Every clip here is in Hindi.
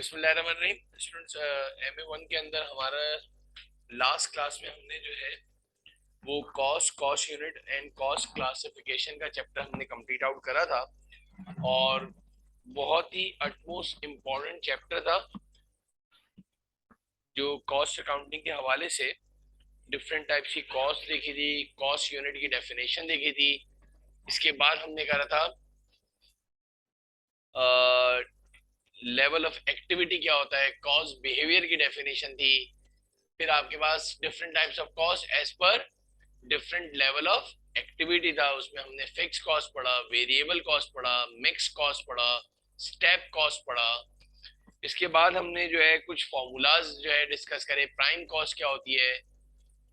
बिस्मिल्लाहिर्रहमानिर्रहीम स्टूडेंट्स, MA1 के अंदर हमारा लास्ट क्लास में हमने जो है वो cost unit and cost classification का चैप्टर हमने कंप्लीट आउट करा था। और बहुत ही अटमोस्ट इम्पोर्टेंट चैप्टर था जो कॉस्ट अकाउंटिंग के हवाले से डिफरेंट टाइप्स की कॉस्ट देखी थी, कॉस्ट यूनिट की डेफिनेशन देखी थी। इसके बाद हमने करा था लेवल ऑफ एक्टिविटी क्या होता है, कॉस्ट बिहेवियर की डेफिनेशन थी। फिर आपके पास different types of cost as per different level of activity था। उसमें हमने फिक्स कॉस्ट पढ़ा, वेरिएबल कॉस्ट पढ़ा, मिक्स कॉस्ट पढ़ा, स्टेप कॉस्ट पढ़ा। इसके बाद हमने जो है कुछ फॉर्मूलाज जो है डिस्कस करे। प्राइम कॉस्ट क्या होती है,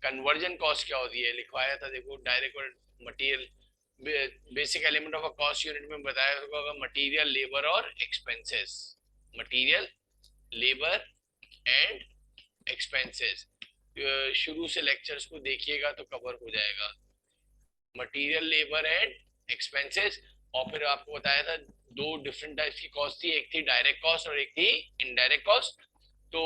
कन्वर्जन कॉस्ट क्या होती है, लिखवाया था। देखो डायरेक्ट और material, basic element of a cost unit में बताया होगा मटेरियल, लेबर और expenses. Material, labour and expenses. शुरू से लेक्चर्स को देखिएगा तो कवर हो जाएगा। Material, labour and expenses. और फिर आपको बताया था दो डिफरेंट टाइप्स की कॉस्ट थी, एक थी डायरेक्ट कॉस्ट और एक थी इनडायरेक्ट कॉस्ट। तो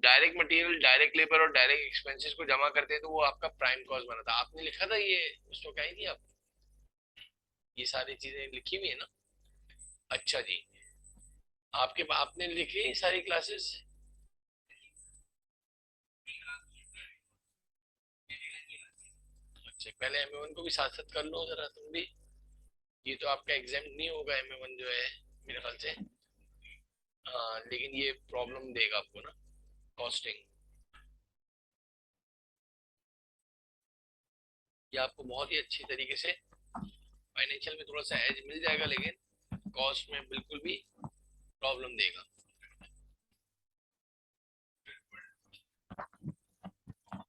डायरेक्ट मटेरियल, डायरेक्ट लेबर और डायरेक्ट एक्सपेंसेस को जमा करते हैं तो वो आपका प्राइम कॉस्ट बना था। आपने लिखा था ये, उसको क्या ही थी आप, ये सारी चीजें लिखी हुई है ना। अच्छा जी, आपके आपने लिखी सारी क्लासेस। अच्छा, पहले MA1 को भी साथ साथ कर लो जरा तुम भी। ये तो आपका एग्जाम नहीं होगा MA1 जो है, मेरे ख्याल से। हाँ, लेकिन ये प्रॉब्लम देगा आपको ना, कॉस्टिंग। ये आपको बहुत ही अच्छी तरीके से फाइनेंशियल में थोड़ा सा एज मिल जाएगा, लेकिन कॉस्ट में बिल्कुल भी प्रॉब्लम देगा।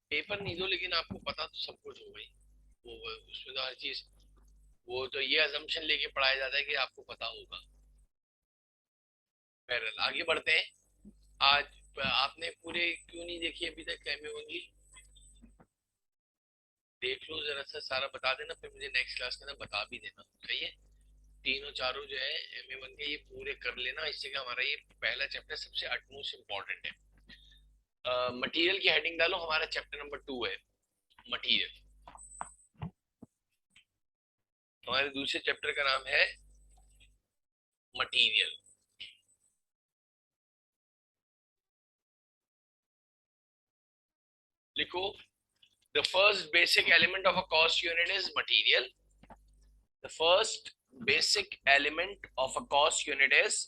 पेपर नहीं दो, लेकिन आपको पता तो सब कुछ हो गई। वो उसमें तो हर चीज, वो तो ये अजम्पशन लेके पढ़ाया जाता है कि आपको पता होगा। बहरहाल आगे बढ़ते हैं। आज आपने पूरे क्यों नहीं देखी अभी तक MA1 की? देख लो जरा सा, सारा बता देना, फिर मुझे नेक्स्ट क्लास के अंदर बता भी देना, सही है। तीनों चारों जो है MA1 के ये पूरे कर लेना, इससे कि हमारा ये पहला चैप्टर सबसे अटमोस्ट इम्पोर्टेंट है। मटेरियल की हेडिंग डालो, हमारा चैप्टर नंबर 2 है मटेरियल। हमारे दूसरे चैप्टर का नाम है मटेरियल। लिखो, the first basic element of a cost unit is material. The first basic element of a cost unit is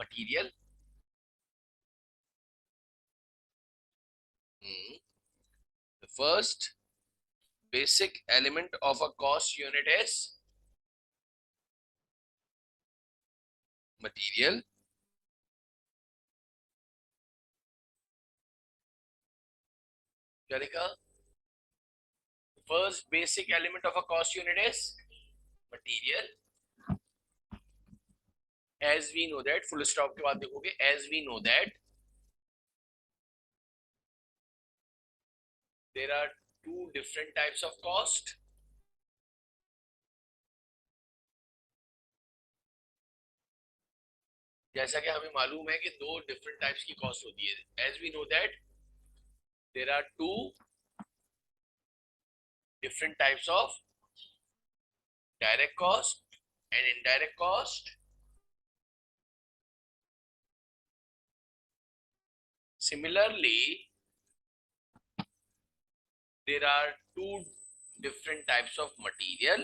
material. The first basic element of a cost unit is material. क्या लिखा? The first basic element of a cost unit is material. As we know that, full stop के बाद देखोगे, as we know that there are two different types of cost. जैसा कि हमें मालूम है कि दो डिफरेंट टाइप्स की कॉस्ट होती है। As we know that there are two different types of direct cost and indirect cost. Similarly, there are two different types of material.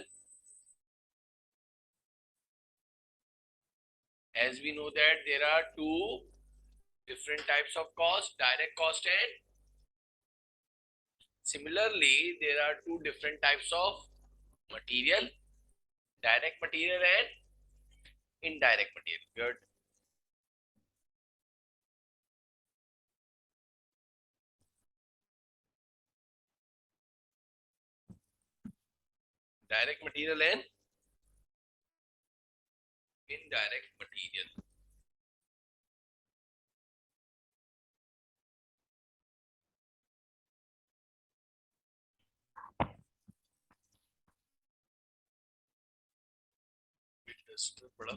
As we know that there are two different types of cost, direct cost and similarly there are two different types of material, direct material and indirect material. Good. Direct material and indirect material. बड़ा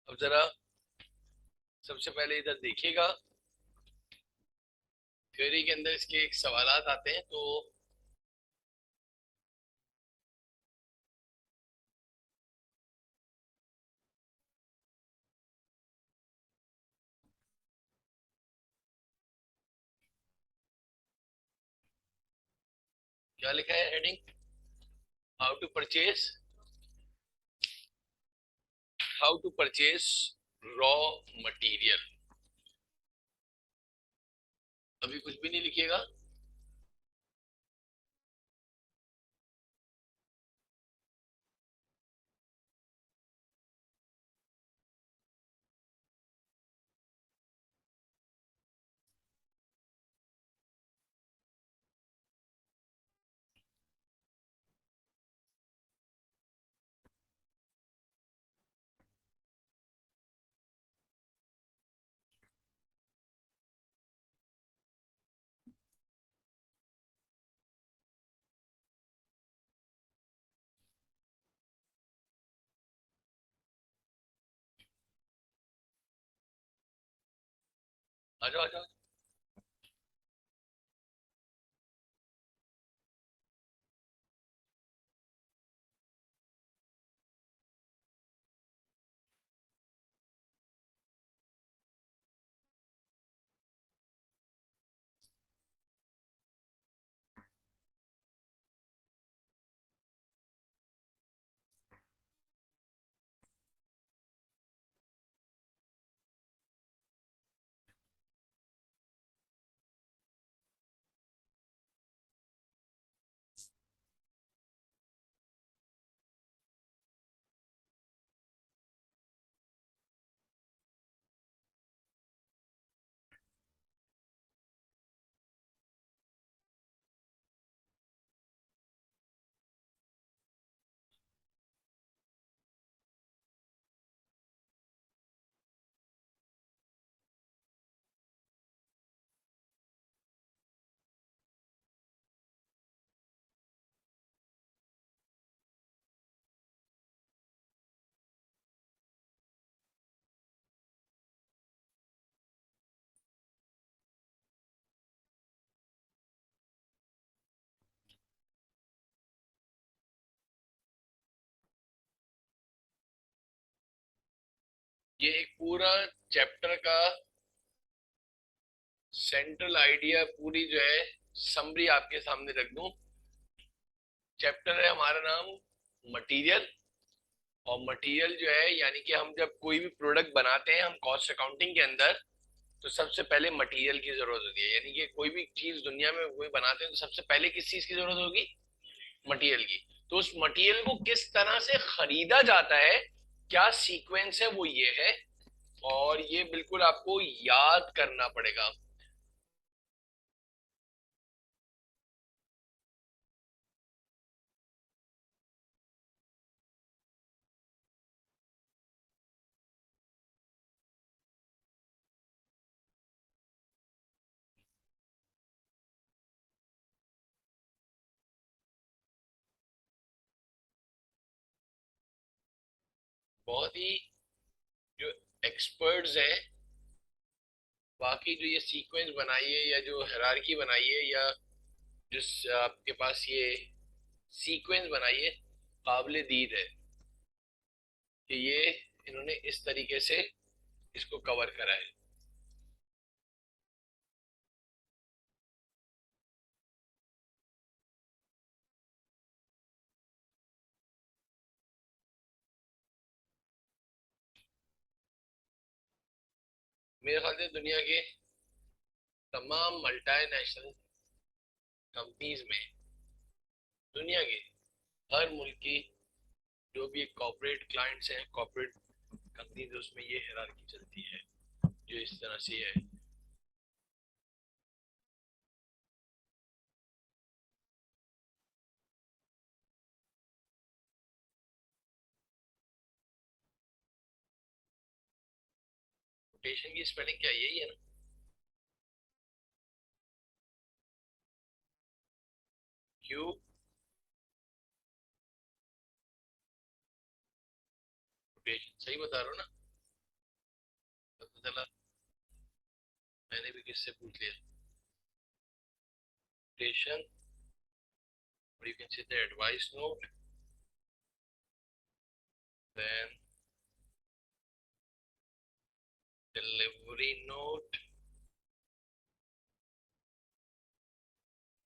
अब जरा सबसे पहले इधर देखिएगा, थ्योरी के अंदर इसके एक सवालात आते हैं, तो क्या लिखा है heading? How to purchase, how to purchase raw material. अभी कुछ भी नहीं लिखिएगा। आ जाओ आ जाओ। ये एक पूरा चैप्टर का सेंट्रल आइडिया, पूरी जो है समरी आपके सामने रख दूं। चैप्टर है हमारा नाम मटेरियल। और मटेरियल जो है, यानी कि हम जब कोई भी प्रोडक्ट बनाते हैं हम कॉस्ट अकाउंटिंग के अंदर, तो सबसे पहले मटेरियल की जरूरत होती है। यानी कि कोई भी चीज दुनिया में कोई बनाते हैं तो सबसे पहले किस चीज की जरूरत होगी? मटेरियल की। तो उस मटेरियल को किस तरह से खरीदा जाता है, क्या सीक्वेंस है, वो ये है। और ये बिल्कुल आपको याद करना पड़ेगा। बहुत ही जो एक्सपर्ट्स हैं, बाकी जो ये सीक्वेंस बनाई है या जो हायरार्की बनाई है या जिस आपके पास ये सीक्वेंस बनाई है, काबिल दीद है कि ये इन्होंने इस तरीके से इसको कवर करा है। मेरे ख्याल से दुनिया के तमाम मल्टीनेशनल कंपनीज में, दुनिया के हर मुल्क की जो भी कॉर्पोरेट क्लाइंट्स हैं, कॉर्पोरेट कंपनीज, उसमें ये हायरार्की चलती है जो इस तरह से है। रोटेशन की स्पेलिंग क्या यही है ना? क्यू रोटेशन सही बता रहा हूँ ना? पता चला मैंने भी किससे पूछ लिया। Rotation, or you can say the advice note, then delivery note,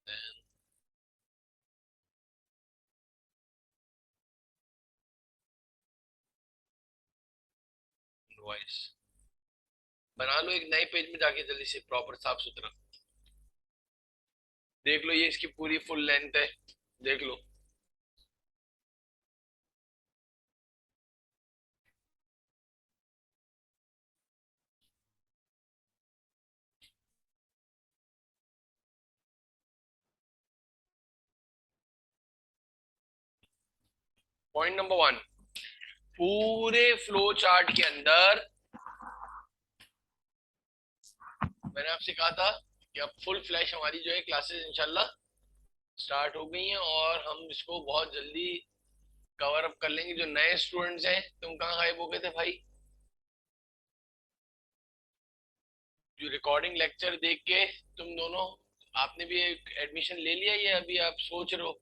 then invoice। बना लो एक नए पेज में जाके जल्दी से, प्रॉपर साफ सुथरा। देख लो ये इसकी पूरी फुल लेंथ है, देख लो। पॉइंट नंबर वन, पूरे फ्लो चार्ट के अंदर मैंने आपसे कहा था कि अब फुल फ्लैश हमारी जो है क्लासेस इंशाल्लाह स्टार्ट हो गई हैं, और हम इसको बहुत जल्दी कवर अप कर लेंगे। जो नए स्टूडेंट्स हैं, तुम कहाँ गायब हो गए थे भाई? जो रिकॉर्डिंग लेक्चर देख के तुम दोनों, आपने भी एडमिशन ले लिया या अभी आप सोच रहे हो?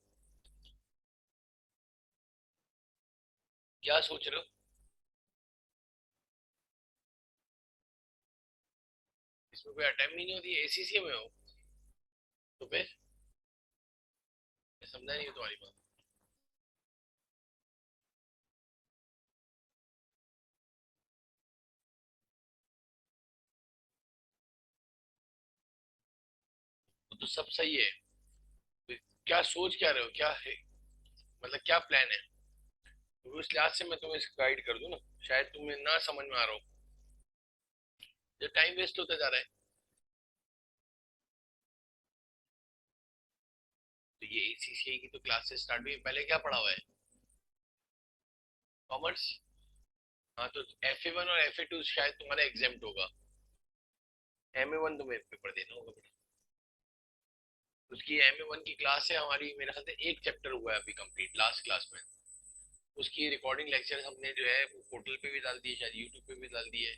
क्या सोच रहे हो? इसमें कोई अटेम्प्ट ही नहीं होती है, एसीसी में हो? तो फिर मैं समझा नहीं हूँ तुम्हारी बात। तो सब सही है, तो क्या सोच क्या रहे हो, क्या है मतलब क्या प्लान है? तो उस लिहाज से मैं तुम्हें गाइड कर दूं ना, शायद तुम्हें ना समझ में आ रहा हो, जो टाइम वेस्ट होता जा रहा है। तो ये एसीसी की तो क्लासेस स्टार्ट हुई, पहले क्या पढ़ा हुआ है? कॉमर्स। हाँ, तो FA1 और FA2 शायद तुम्हारा एग्जाम होगा। MA1 तुम्हें पेपर देना होगा बेटा। उसकी MA1 की क्लास है हमारी, मेरे ख्याल से एक चैप्टर हुआ है अभी कंप्लीट लास्ट क्लास में। उसकी रिकॉर्डिंग लेक्चर हमने जो है वो पोर्टल पे भी डाल दी है, शायद यूट्यूब पे भी डाल दी है।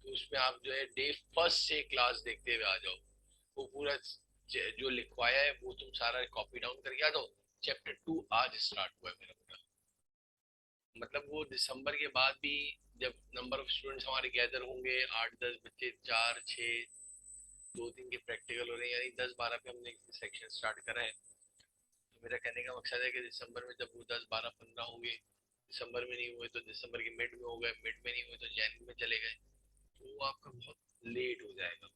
तो उसमें आप जो है डे फर्स्ट से क्लास देखते हुए आ जाओ। वो पूरा जो लिखवाया है वो तुम सारा कॉपी डाउन करके आ जाओ। चैप्टर 2 आज स्टार्ट हुआ है मेरा पूरा। मतलब वो दिसंबर के बाद भी, जब नंबर ऑफ स्टूडेंट्स हमारे गैदर होंगे 8-10 बच्चे, 4-6, 2-3 के प्रैक्टिकल हो रहे हैं, यानी 10-12 पे हमने सेक्शन स्टार्ट करा है। तो मेरा कहने का मकसद है कि दिसंबर में जब वो 10-12-15 होंगे, दिसंबर में नहीं हुए तो दिसंबर के मिड में हो गए, मिड में नहीं हुए तो जनवरी में चले गए, तो वो आपका बहुत लेट हो जाएगा।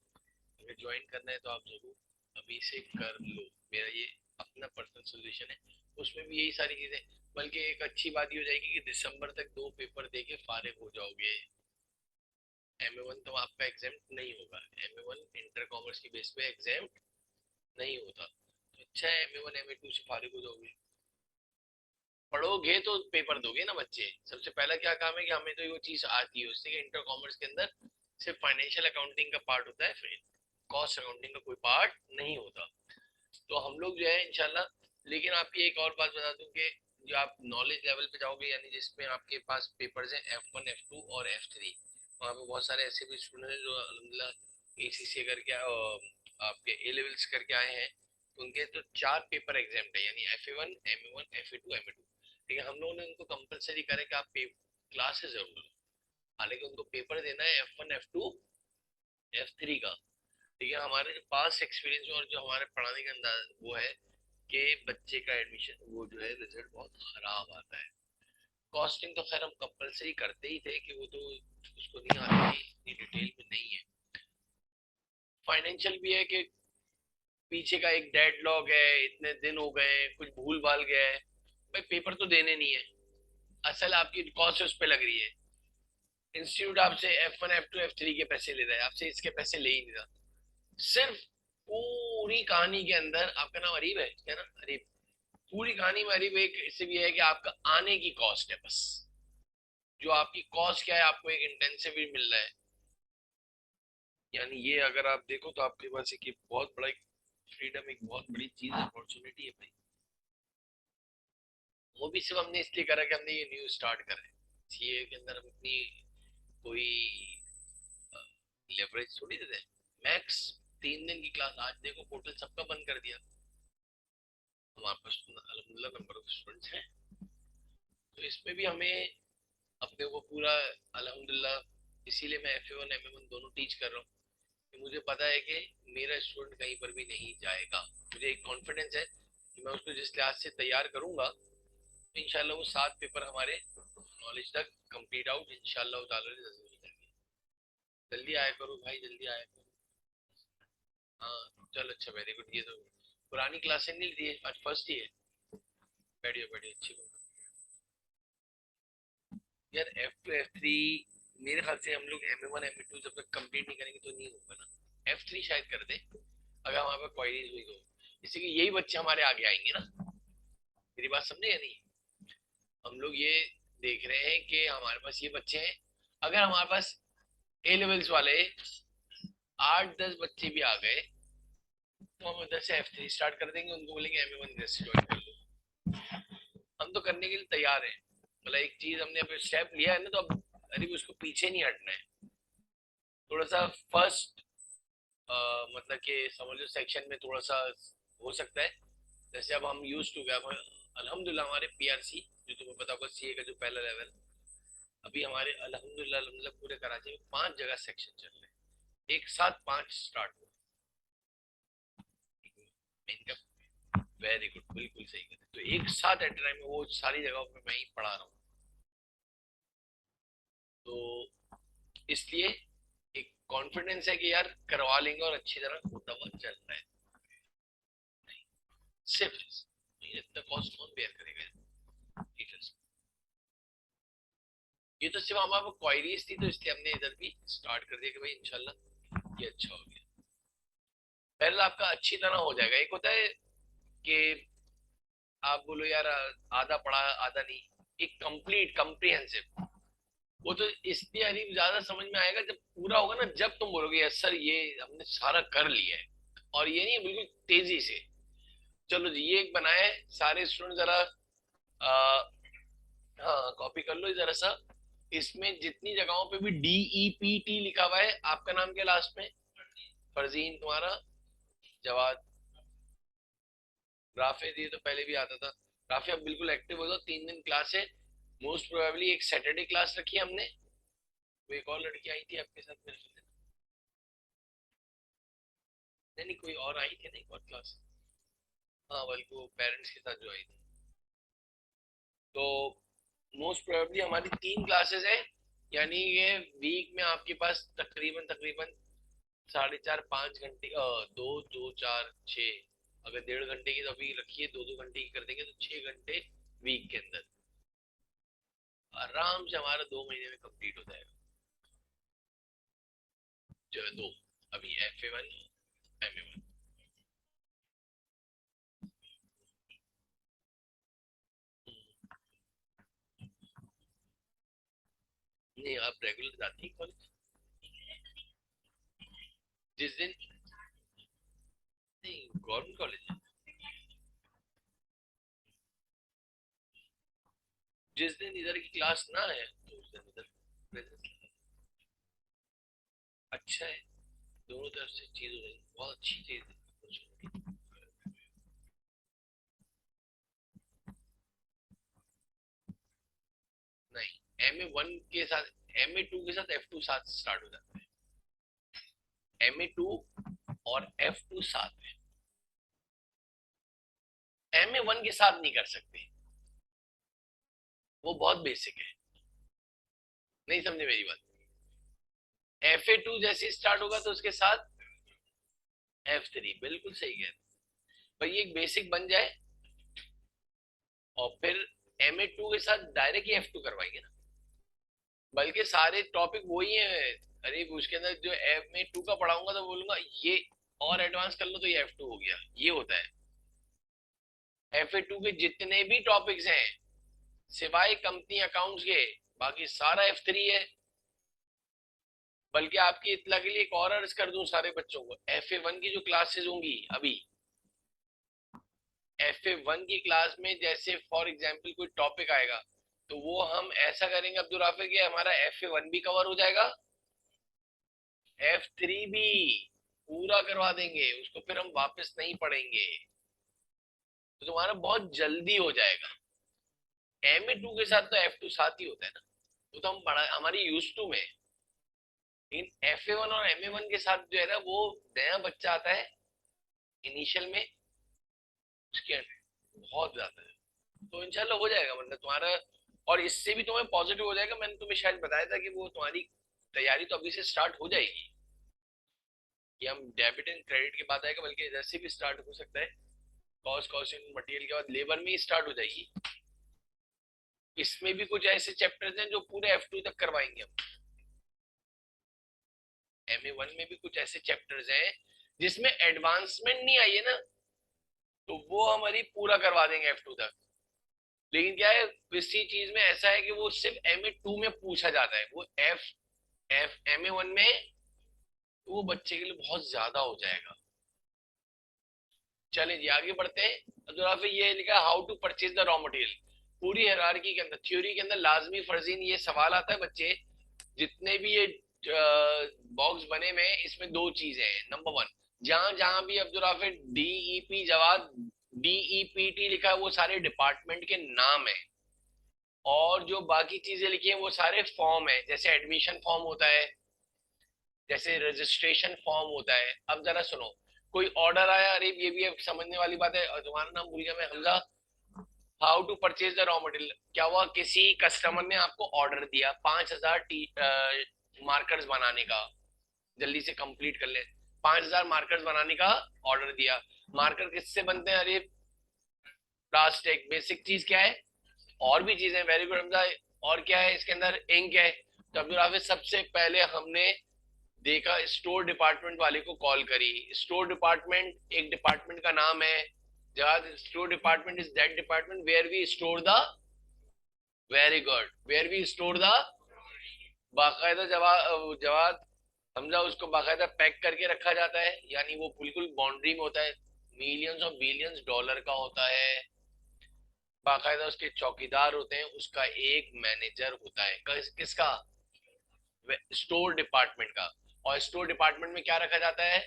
अगर ज्वाइन करना है तो आप जरूर अभी से कर लो, मेरा ये अपना पर्सनल सोल्यूशन है। उसमें भी यही सारी चीजें, बल्कि एक अच्छी बात ये हो जाएगी कि दिसंबर तक 2 पेपर दे के फारिग हो जाओगे। MA1 तो आपका एग्जाम नहीं होगा, MA1 इंटर कॉमर्स की बेस पे एग्जाम नहीं होता, तो अच्छा है MA1 MA2 से फारिग हो जाओगे। पढ़ोगे तो पेपर दोगे ना बच्चे। सबसे पहला क्या काम है कि हमें तो वो चीज आती है, उससे कि इंटर कॉमर्स के अंदर सिर्फ फाइनेंशियल अकाउंटिंग का पार्ट होता है, फिर कॉस्ट अकाउंटिंग का कोई पार्ट नहीं होता। तो हम लोग जो है इंशाल्लाह, लेकिन आपकी एक और बात बता दूं कि जो आप नॉलेज लेवल पे जाओगे, यानी जिसमें आपके पास पेपर्स हैं F1 F2 और F3, वहाँ पे बहुत सारे ऐसे भी स्टूडेंट हैं जो अल्हम्दुलिल्लाह ACCA करके आपके ए लेवल्स करके आए हैं, तो उनके तो 4 पेपर एग्जाम है, यानी FA1 MA1 FA2 MA2। ठीक है, हम लोगों ने उनको कंपलसरी करें कि आप क्लासेस जरूर लो, हालांकि उनको पेपर देना है F1 F2 F3 का। ठीक है, हमारे जो पास एक्सपीरियंस और जो हमारे पढ़ाने का अंदाज वो है कि बच्चे का एडमिशन वो जो है रिजल्ट बहुत खराब आता है। कॉस्टिंग तो खैर हम कंपलसरी करते ही थे कि वो तो उसको नहीं आती थी, इतनी डिटेल में नहीं है। फाइनेंशियल भी है कि पीछे का एक डेडलॉक है, इतने दिन हो गए, कुछ भूल भाल गया है, भाई पेपर तो देने नहीं है, असल आपकी कॉस्ट उस पे लग रही है। इंस्टीट्यूट आपसे F1 F2 F3 के पैसे ले रहा है, आपसे इसके पैसे ले ही नहीं रहा। सिर्फ पूरी कहानी के अंदर आपका नाम अरीब है क्या ना, अरीब? पूरी कहानी में अरीब एक इससे भी है कि आपका आने की कॉस्ट है बस। जो आपकी कॉस्ट क्या है, आपको एक इंटेंसिव भी मिल रहा है, यानी ये अगर आप देखो तो आपके पास एक ये बहुत बड़ा एक फ्रीडम, एक बहुत बड़ी चीज, अपॉर्चुनिटी है भाई। वो भी सिर्फ हमने इसलिए करा कि हमने ये न्यू स्टार्ट करा है। सीए के अंदर हम अपनी कोई लेवरेज थोड़ी देते हैं। मैक्स 3 दिन की क्लास, आज देखो पोर्टल सबका बंद कर दिया। हमारे पास अल्हम्दुलिल्लाह नंबर ऑफ स्टूडेंट्स हैं, तो इसमें भी हमें अपने को पूरा अल्हम्दुलिल्लाह, इसीलिए मैं FA1 MA1 दोनों टीच कर रहा हूँ कि मुझे पता है कि मेरा स्टूडेंट कहीं पर भी नहीं जाएगा। मुझे एक कॉन्फिडेंस है कि मैं उसको जिस लिहाज से तैयार करूंगा तो इंशाल्लाह वो 7 पेपर हमारे नॉलेज तक कंप्लीट आउट इंशाल्लाह ताला जल्दी हो जाएंगे। जल्दी आया करो भाई, जल्दी आया करो। हाँ चल अच्छा, वेरी गुड। ये तो पुरानी क्लासें नहीं ली है, आज फर्स्ट ही है। बैठिए बैठिए, अच्छी बात। यार F2 F3 मेरे ख्याल से हम लोग MA1 MA2 जब तक कंप्लीट नहीं करेंगे तो नहीं होगा ना। F3 शायद कर दे अगर हमारे पास क्वारीज हुई तो, इसलिए यही बच्चे हमारे आगे आएंगे ना। मेरी बात समझे या नहीं? हम लोग ये देख रहे हैं कि हमारे पास ये बच्चे हैं, अगर हमारे पास A लेवल्स वाले 8-10 बच्चे भी आ गए तो हम उधर से F3 स्टार्ट कर देंगे, उनको बोलेंगे MA1 इधर से ज्वाइन कर लो। हम तो करने के लिए तैयार हैं। मतलब एक चीज हमने अब स्टेप लिया है ना, तो अब अरे भी उसको पीछे नहीं हटना है। थोड़ा सा फर्स्ट मतलब कि समझ लो सेक्शन में थोड़ा सा हो सकता है, जैसे अब हम यूज टू गए अल्हम्दुलिल्लाह हमारे PRC, जो तुम्हें पता होगा सीए का जो पहला लेवल, अभी हमारे अल्हम्दुलिल्लाह मतलब पूरे कराची में 5 जगह सेक्शन चल रहे हैं, एक साथ 5 स्टार्ट हो। इनका वेरी गुड, बिल्कुल सही कहते, तो एक साथ एट टाइम में वो सारी जगहों पे मैं ही पढ़ा रहा हूँ। तो इसलिए एक कॉन्फिडेंस है कि यार करवा लेंगे और अच्छी तरह होता हुआ चल रहा है। सिर्फ इतना कॉस्ट कौन बेयर करेगा टीचर्स? ये तो सिर्फ हमारे क्वायरीज थी, तो इसलिए हमने इधर भी स्टार्ट कर दिया कि भाई इंशाल्लाह ये अच्छा हो गया। पहले आपका अच्छी तरह हो जाएगा। एक होता है कि आप बोलो यार आधा पढ़ा आधा नहीं, एक कंप्लीट कॉम्प्रिहेंसिव, वो तो इसलिए अरीब ज्यादा समझ में आएगा जब पूरा होगा ना, जब तुम बोलोगे यस सर ये हमने सारा कर लिया है। और ये नहीं बिल्कुल तेजी से चलो जी ये एक बनाया है, सारे स्टूडेंट जरा हाँ कॉपी कर लो जरा सा। इसमें जितनी जगहों पे भी DEPT लिखा हुआ है, आपका नाम क्या लास्ट में? फरजीन, तुम्हारा? जवाद, राफिद, ये तो पहले भी आता था। राफिद अब बिल्कुल एक्टिव हो जाओ, 3 दिन क्लास है। मोस्ट प्रोबेबली एक सैटरडे क्लास रखी है हमने। वो एक और लड़की आई थी आपके साथ मेरे साथ। नहीं नहीं, कोई और आई थी ना एक और क्लास। हाँ बल्कि वो पेरेंट्स के साथ जो आई थी। तो मोस्ट प्रोबेबली हमारी 3 क्लासेस है, यानी ये वीक में आपके पास तकरीबन तकरीबन 4.5-5 घंटे, 2 2 4 6, अगर 1.5 घंटे की तो अभी रखिए, 2 2 घंटे की कर देंगे तो 6 घंटे वीक के अंदर आराम से हमारा 2 महीने में कंप्लीट हो जाएगा। जो है दो, अभी FA1 MA1। नहीं आप रेगुलर जाती है कॉलेज? जिस दिन, नहीं गवर्नमेंट कॉलेज है, जिस दिन इधर की क्लास ना है तो उस दिन इधर प्रेजेंस। अच्छा है, दोनों तरफ से चीज हो रही है, बहुत अच्छी चीज है। नहीं MA1 के साथ MA2 के साथ F2 साथ स्टार्ट हो जाता है। MA2 और F2 साथ में, MA1 के साथ नहीं कर सकते, वो बहुत बेसिक है। नहीं समझे मेरी बात? FA2 जैसे स्टार्ट होगा तो उसके साथ F3, बिल्कुल सही कह रहे। पर ये एक बेसिक बन जाए और फिर MA2 के साथ डायरेक्ट ही F2 करवाएंगे ना, बल्कि सारे टॉपिक वही है। अरे उसके अंदर जो MA2 का पढ़ाऊंगा तो बोलूंगा ये और एडवांस कर लो तो ये F2 हो गया, ये होता है। FA2 के जितने भी टॉपिक्स हैं सिवाय कंपनी अकाउंट्स के, बाकी सारा F3 है। बल्कि आपकी इत्तला के लिए एक और अर्ज कर दूं सारे बच्चों को, FA1 की जो क्लासेस होंगी अभी, FA1 की क्लास में जैसे फॉर एग्जांपल कोई टॉपिक आएगा तो वो हम ऐसा करेंगे अब्दुल राफे कि हमारा FA1 भी कवर हो जाएगा, F3 भी पूरा करवा देंगे उसको, फिर हम वापस नहीं पढ़ेंगे, तो तुम्हारा बहुत जल्दी हो जाएगा। MA2 के साथ तो F2 साथ ही होता है ना, वो तो हम पढ़ा हमारी यूज टू में, लेकिन FA1 और MA1 के साथ जो है ना वो नया बच्चा आता है इनिशियल में, उसके बहुत ज्यादा है, तो इंशाल्लाह हो जाएगा, मतलब तुम्हारा, और इससे भी तुम्हें पॉजिटिव हो जाएगा। मैंने तुम्हें शायद बताया था कि वो तुम्हारी तैयारी तो अभी से स्टार्ट हो जाएगी, कि हम डेबिट एंड क्रेडिट के बाद आएगा, बल्कि इधर से भी स्टार्ट हो सकता है, कॉस्ट कॉस्टिंग मटेरियल के बाद लेबर में ही स्टार्ट हो जाएगी। इसमें भी कुछ ऐसे चैप्टर्स हैं जो पूरे F2 तक करवाएंगे हम। MA1 में भी कुछ ऐसे चैप्टर्स हैं जिसमें एडवांसमेंट नहीं आई है ना, तो वो हमारी पूरा करवा देंगे F2 तक। लेकिन क्या है, किसी चीज में ऐसा है कि वो सिर्फ MA2 में पूछा जाता है, वो MA1 में तो वो बच्चे के लिए बहुत ज्यादा हो जाएगा। चलें जी आगे बढ़ते हैं। तो फिर ये लिखा how to purchase the raw material, पूरी हायरार्की के अंदर, थ्योरी के अंदर लाजमी फर्जीन ये सवाल आता है बच्चे, जितने भी ये बॉक्स बने हुए हैं इसमें दो चीजें हैं। नंबर वन, जहां जहां भी अब्दुल हाफिज DEP जवाब DEPT लिखा है वो सारे डिपार्टमेंट के नाम है, और जो बाकी चीजें लिखी हैं वो सारे फॉर्म है, जैसे एडमिशन फॉर्म होता है, जैसे रजिस्ट्रेशन फॉर्म होता है। अब जरा सुनो, कोई ऑर्डर आया, अरे ये भी एक समझने वाली बात है, और तुम्हारा नाम भूल गया मैं, Hamza. How to purchase the raw material, क्या हुआ, किसी कस्टमर ने आपको ऑर्डर दिया 5000 मार्कर्स बनाने का, जल्दी से कंप्लीट कर ले, 5000 मार्कर्स बनाने का ऑर्डर दिया। मार्कर किससे बनते हैं, अरे प्लास्टिक, बेसिक चीज क्या है, और भी चीजें, वेरी गुड हमजा। और क्या है इसके अंदर, इंक है। तो अब्दुल हाफिज सबसे पहले हमने देखा, स्टोर डिपार्टमेंट वाले को कॉल करी। स्टोर डिपार्टमेंट एक डिपार्टमेंट का नाम है, जहां store department is that department where we store the, very good, where we store the, बाकायदा जवाब जवाब समझा, उसको बाकायदा पैक करके रखा जाता है, यानी वो बिल्कुल बाउंड्री में होता है, मिलियंस और बिलियंस डॉलर का होता है, बाकायदा उसके चौकीदार होते हैं, उसका एक मैनेजर होता है, किसका, स्टोर डिपार्टमेंट का। और स्टोर डिपार्टमेंट में क्या रखा जाता है,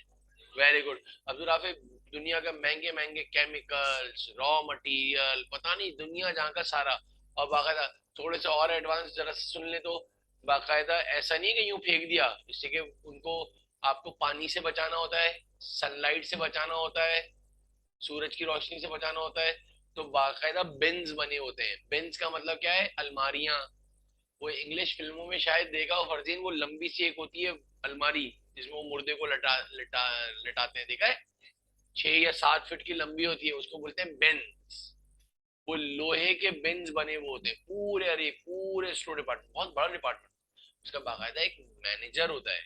वेरी गुड अब्दुल हाफिज, दुनिया के महंगे महंगे केमिकल्स, रॉ मटेरियल, पता नहीं दुनिया जहाँ का सारा। और बाकायदा थोड़े से और एडवांस जरा सुन ले तो, बाकायदा ऐसा नहीं कि यूं फेंक दिया, इससे कि उनको, आपको पानी से बचाना होता है, सनलाइट से बचाना होता है, सूरज की रोशनी से बचाना होता है, तो बाकायदा बिन्स बने होते हैं। बिन्स का मतलब क्या है, अलमारियां। वो इंग्लिश फिल्मों में शायद देखा हो फरजीन, वो लंबी सी एक होती है अलमारी, जिसमें वो मुर्दे को लटाते हैं, देखा है, 6 या 7 फीट की लंबी होती है, उसको बोलते हैं बिन्स। वो लोहे के बिन्स बने हुए होते हैं पूरे, अरे पूरे स्टोर डिपार्टमेंट, बहुत बड़ा डिपार्टमेंट, उसका बाकायदा एक मैनेजर होता है,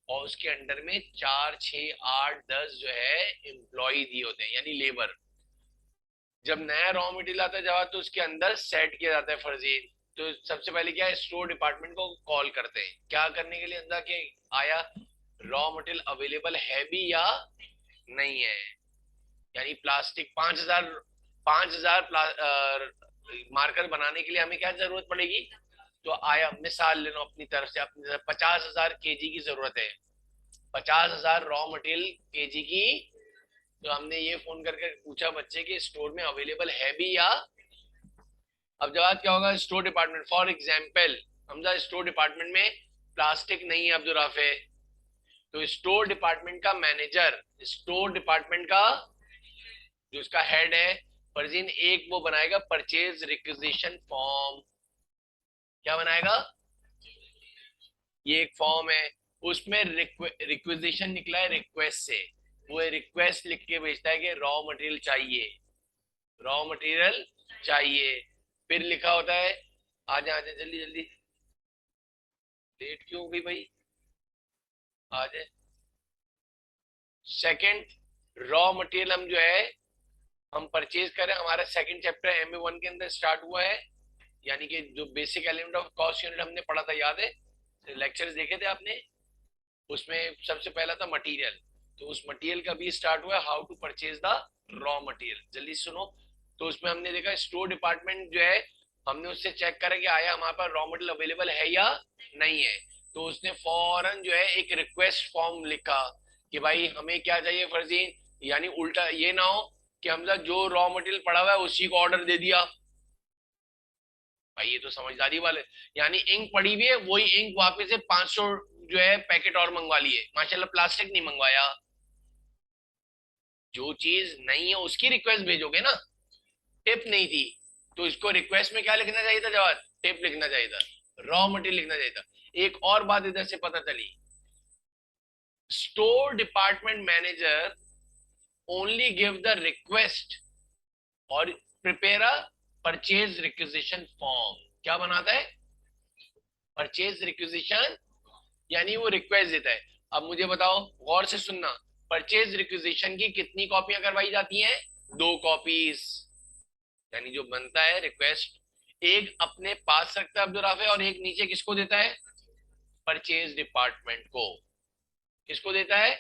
और उसके अंडर में 4 6 8 10 जो है एम्प्लॉय दिए होते हैं, यानी लेबर। जब नया रॉ मटेरियल आता है जवाब, तो उसके अंदर सेट किया जाता है फर्जीन। तो सबसे पहले क्या है, स्टोर डिपार्टमेंट को कॉल करते हैं, क्या करने के लिए, अंदर के आया रॉ मटेरियल अवेलेबल है भी या नहीं है, यानी प्लास्टिक 5000 मार्कर बनाने के लिए हमें क्या जरूरत पड़ेगी, तो आया मिसाल ले लो अपनी तरफ से, अपनी तरफ 50,000 kg की जरूरत है, 50,000 रॉ मटेरियल kg की। तो हमने ये फोन करके पूछा बच्चे के स्टोर में अवेलेबल है भी या, अब जवाब क्या होगा, स्टोर डिपार्टमेंट फॉर एग्जाम्पल, समझा स्टोर डिपार्टमेंट में प्लास्टिक नहीं है अब्दुल राफे, तो स्टोर डिपार्टमेंट का मैनेजर, स्टोर डिपार्टमेंट का जो उसका हेड है फर्जीन, एक वो बनाएगा परचेज रिक्विजिशन फॉर्म। क्या बनाएगा, ये एक फॉर्म है, उसमें रिक्विजिशन निकला है रिक्वेस्ट से, वो रिक्वेस्ट लिख के भेजता है कि रॉ मटेरियल चाहिए, रॉ मटेरियल चाहिए। फिर लिखा होता है, आजा आजा जल्दी जल्दी, लेट क्यों हो गई भाई, आ जाए। सेकंड रॉ मटेरियल हम जो है हम परचेज करें, हमारा सेकंड चैप्टर MA1 के अंदर स्टार्ट हुआ है, यानी कि जो basic element of cost unit हमने पढ़ा था, याद है, लेक्चर्स देखे थे आपने, उसमें सबसे पहला था मटेरियल, तो उस मटेरियल का भी स्टार्ट हुआ how to purchase the raw material. जल्दी सुनो। तो उसमें हमने देखा स्टोर डिपार्टमेंट जो है, हमने उससे चेक करा कि आया हमारे पास रॉ मटेरियल अवेलेबल है या नहीं है। तो उसने फौरन जो है एक रिक्वेस्ट फॉर्म लिखा कि भाई हमें क्या चाहिए फरजीन, यानी उल्टा ये ना हो कि हमने जो रॉ मटेरियल पड़ा हुआ है उसी को ऑर्डर दे दिया। भाई ये तो समझदारी वाले, यानी इंक पड़ी हुई है वही इंक वापस से 500 जो है पैकेट और मंगवा लिए, माशाल्लाह प्लास्टिक नहीं मंगवाया। जो चीज नहीं है उसकी रिक्वेस्ट भेजोगे ना। टिप नहीं थी तो इसको रिक्वेस्ट में क्या लिखना चाहिए था जवाब, टिप लिखना चाहिए था, रॉ मटेरियल लिखना चाहिए था। एक और बात इधर से पता चली, store department manager only give the request और prepare a purchase requisition form. क्या बनाता है, परचेज रिक्विजिशन, यानी वो रिक्वेस्ट देता है। अब मुझे बताओ, गौर से सुनना, परचेज रिक्विजिशन की कितनी कॉपियां करवाई जाती हैं, 2 कॉपीज। यानी जो बनता है रिक्वेस्ट, एक अपने पास रखता है अब्दुल राफे और एक नीचे किसको देता है, परचेज डिपार्टमेंट को। किसको देता है,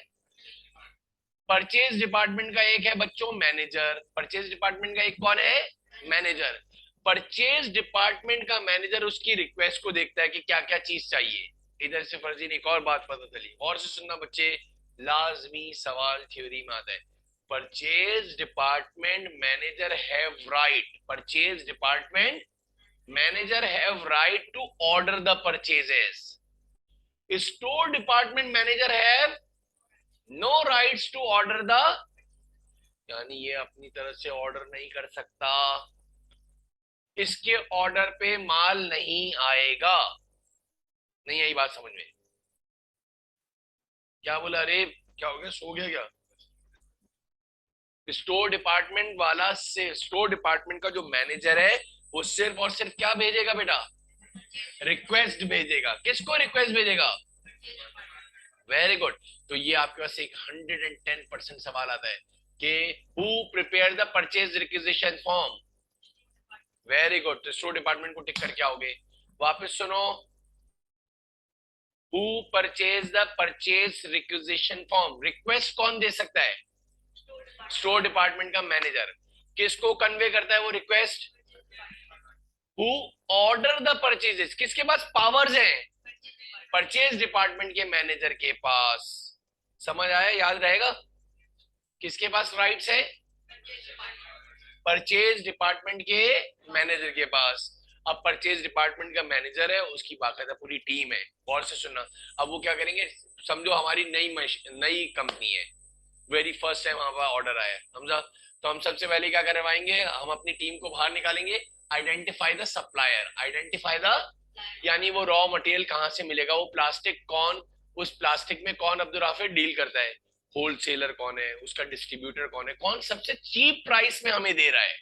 परचेज डिपार्टमेंट का एक है बच्चों मैनेजर, परचेज डिपार्टमेंट का एक कौन है, मैनेजर। परचेज डिपार्टमेंट का मैनेजर उसकी रिक्वेस्ट को देखता है कि क्या क्या चीज चाहिए। इधर से फर्जीन एक और बात पता चली, और से सुनना बच्चे, लाजमी सवाल थ्योरी में आता है। Purchase department manager have right, purchase department manager have right to order the purchases. Store department manager have no rights to order the, यानी ये अपनी तरफ से ऑर्डर नहीं कर सकता, इसके ऑर्डर पे माल नहीं आएगा। नहीं आई बात समझ में, क्या बोला, अरे क्या हो गया, सो गया क्या। स्टोर डिपार्टमेंट वाला से, स्टोर डिपार्टमेंट का जो मैनेजर है वो सिर्फ और सिर्फ क्या भेजेगा बेटा, रिक्वेस्ट भेजेगा। किसको रिक्वेस्ट भेजेगा, वेरी गुड। तो ये आपके पास एक 110% सवाल आता है कि who prepare the purchase requisition form. Very good, तो स्टोर डिपार्टमेंट को टिक करके आओगे। वापस सुनो, who purchase the purchase requisition form, request कौन दे सकता है, स्टोर डिपार्टमेंट का मैनेजर। किसको कन्वे करता है वो request, who order the purchases, किसके पास पावर्स हैं, परचेज डिपार्टमेंट के मैनेजर के पास। समझ आया, याद रहेगा, किसके पास राइट्स है, परचेज डिपार्टमेंट के मैनेजर के पास। अब परचेज डिपार्टमेंट का मैनेजर है, उसकी बाकायदा पूरी टीम है, गौर से सुनना। अब वो क्या करेंगे, समझो हमारी नई कंपनी है, वेरी फर्स्ट टाइम हमारा ऑर्डर आया, समझा। तो हम सबसे पहले क्या करवाएंगे, हम अपनी टीम को बाहर निकालेंगे, identify the supplier, identify the, यानी वो रॉ मटेरियल कहां से मिलेगा, वो प्लास्टिक कौन, उस प्लास्टिक में कौन अब्दुल राफे डील करता है, होलसेलर कौन है, उसका डिस्ट्रीब्यूटर कौन है, कौन सबसे चीप प्राइस में हमें दे रहा है।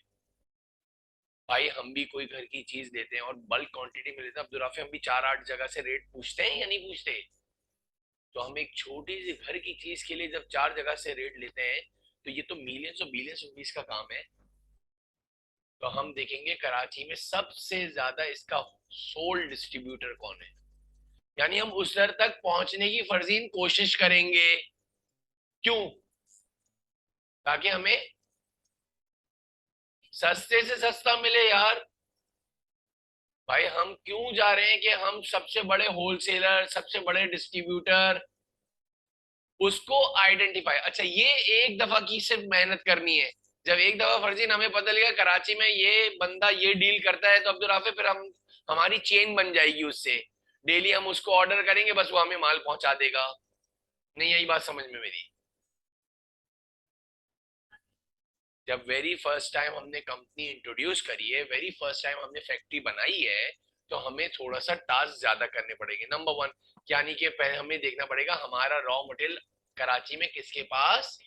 भाई हम भी कोई घर की चीज लेते हैं और बल्क क्वांटिटी में लेते हैं अब्दुल राफे, हम भी 4-8 जगह से रेट पूछते हैं या नहीं पूछते। तो हम एक छोटी सी घर की चीज के लिए जब 4 जगह से रेट लेते हैं, तो ये तो मिलियंस और बिलियंस रुपीस का काम है। तो हम देखेंगे कराची में सबसे ज्यादा इसका सोल डिस्ट्रीब्यूटर कौन है, यानी हम उस दर तक पहुंचने की फर्जीन कोशिश करेंगे। क्यों, ताकि हमें सस्ते से सस्ता मिले यार। भाई हम क्यों जा रहे हैं कि हम सबसे बड़े होलसेलर, सबसे बड़े डिस्ट्रीब्यूटर, उसको आइडेंटिफाई। अच्छा ये एक दफा की सिर्फ मेहनत करनी है, जब एक दफा फर्जीन हमें पता लगा कराची में ये बंदा ये डील करता है, तो अब्दुल राफे फिर हम, हमारी चेन बन जाएगी उससे, डेली हम उसको ऑर्डर करेंगे, बस वो हमें माल पहुंचा देगा। नहीं यही बात समझ में मेरी। जब वेरी फर्स्ट टाइम हमने कंपनी इंट्रोड्यूस करी है, वेरी फर्स्ट टाइम हमने फैक्ट्री बनाई है, तो हमें थोड़ा सा टास्क ज्यादा करने पड़ेंगे। नंबर वन, यानी कि पहले हमें देखना पड़ेगा हमारा रॉ मटेरियल कराची में किसके पास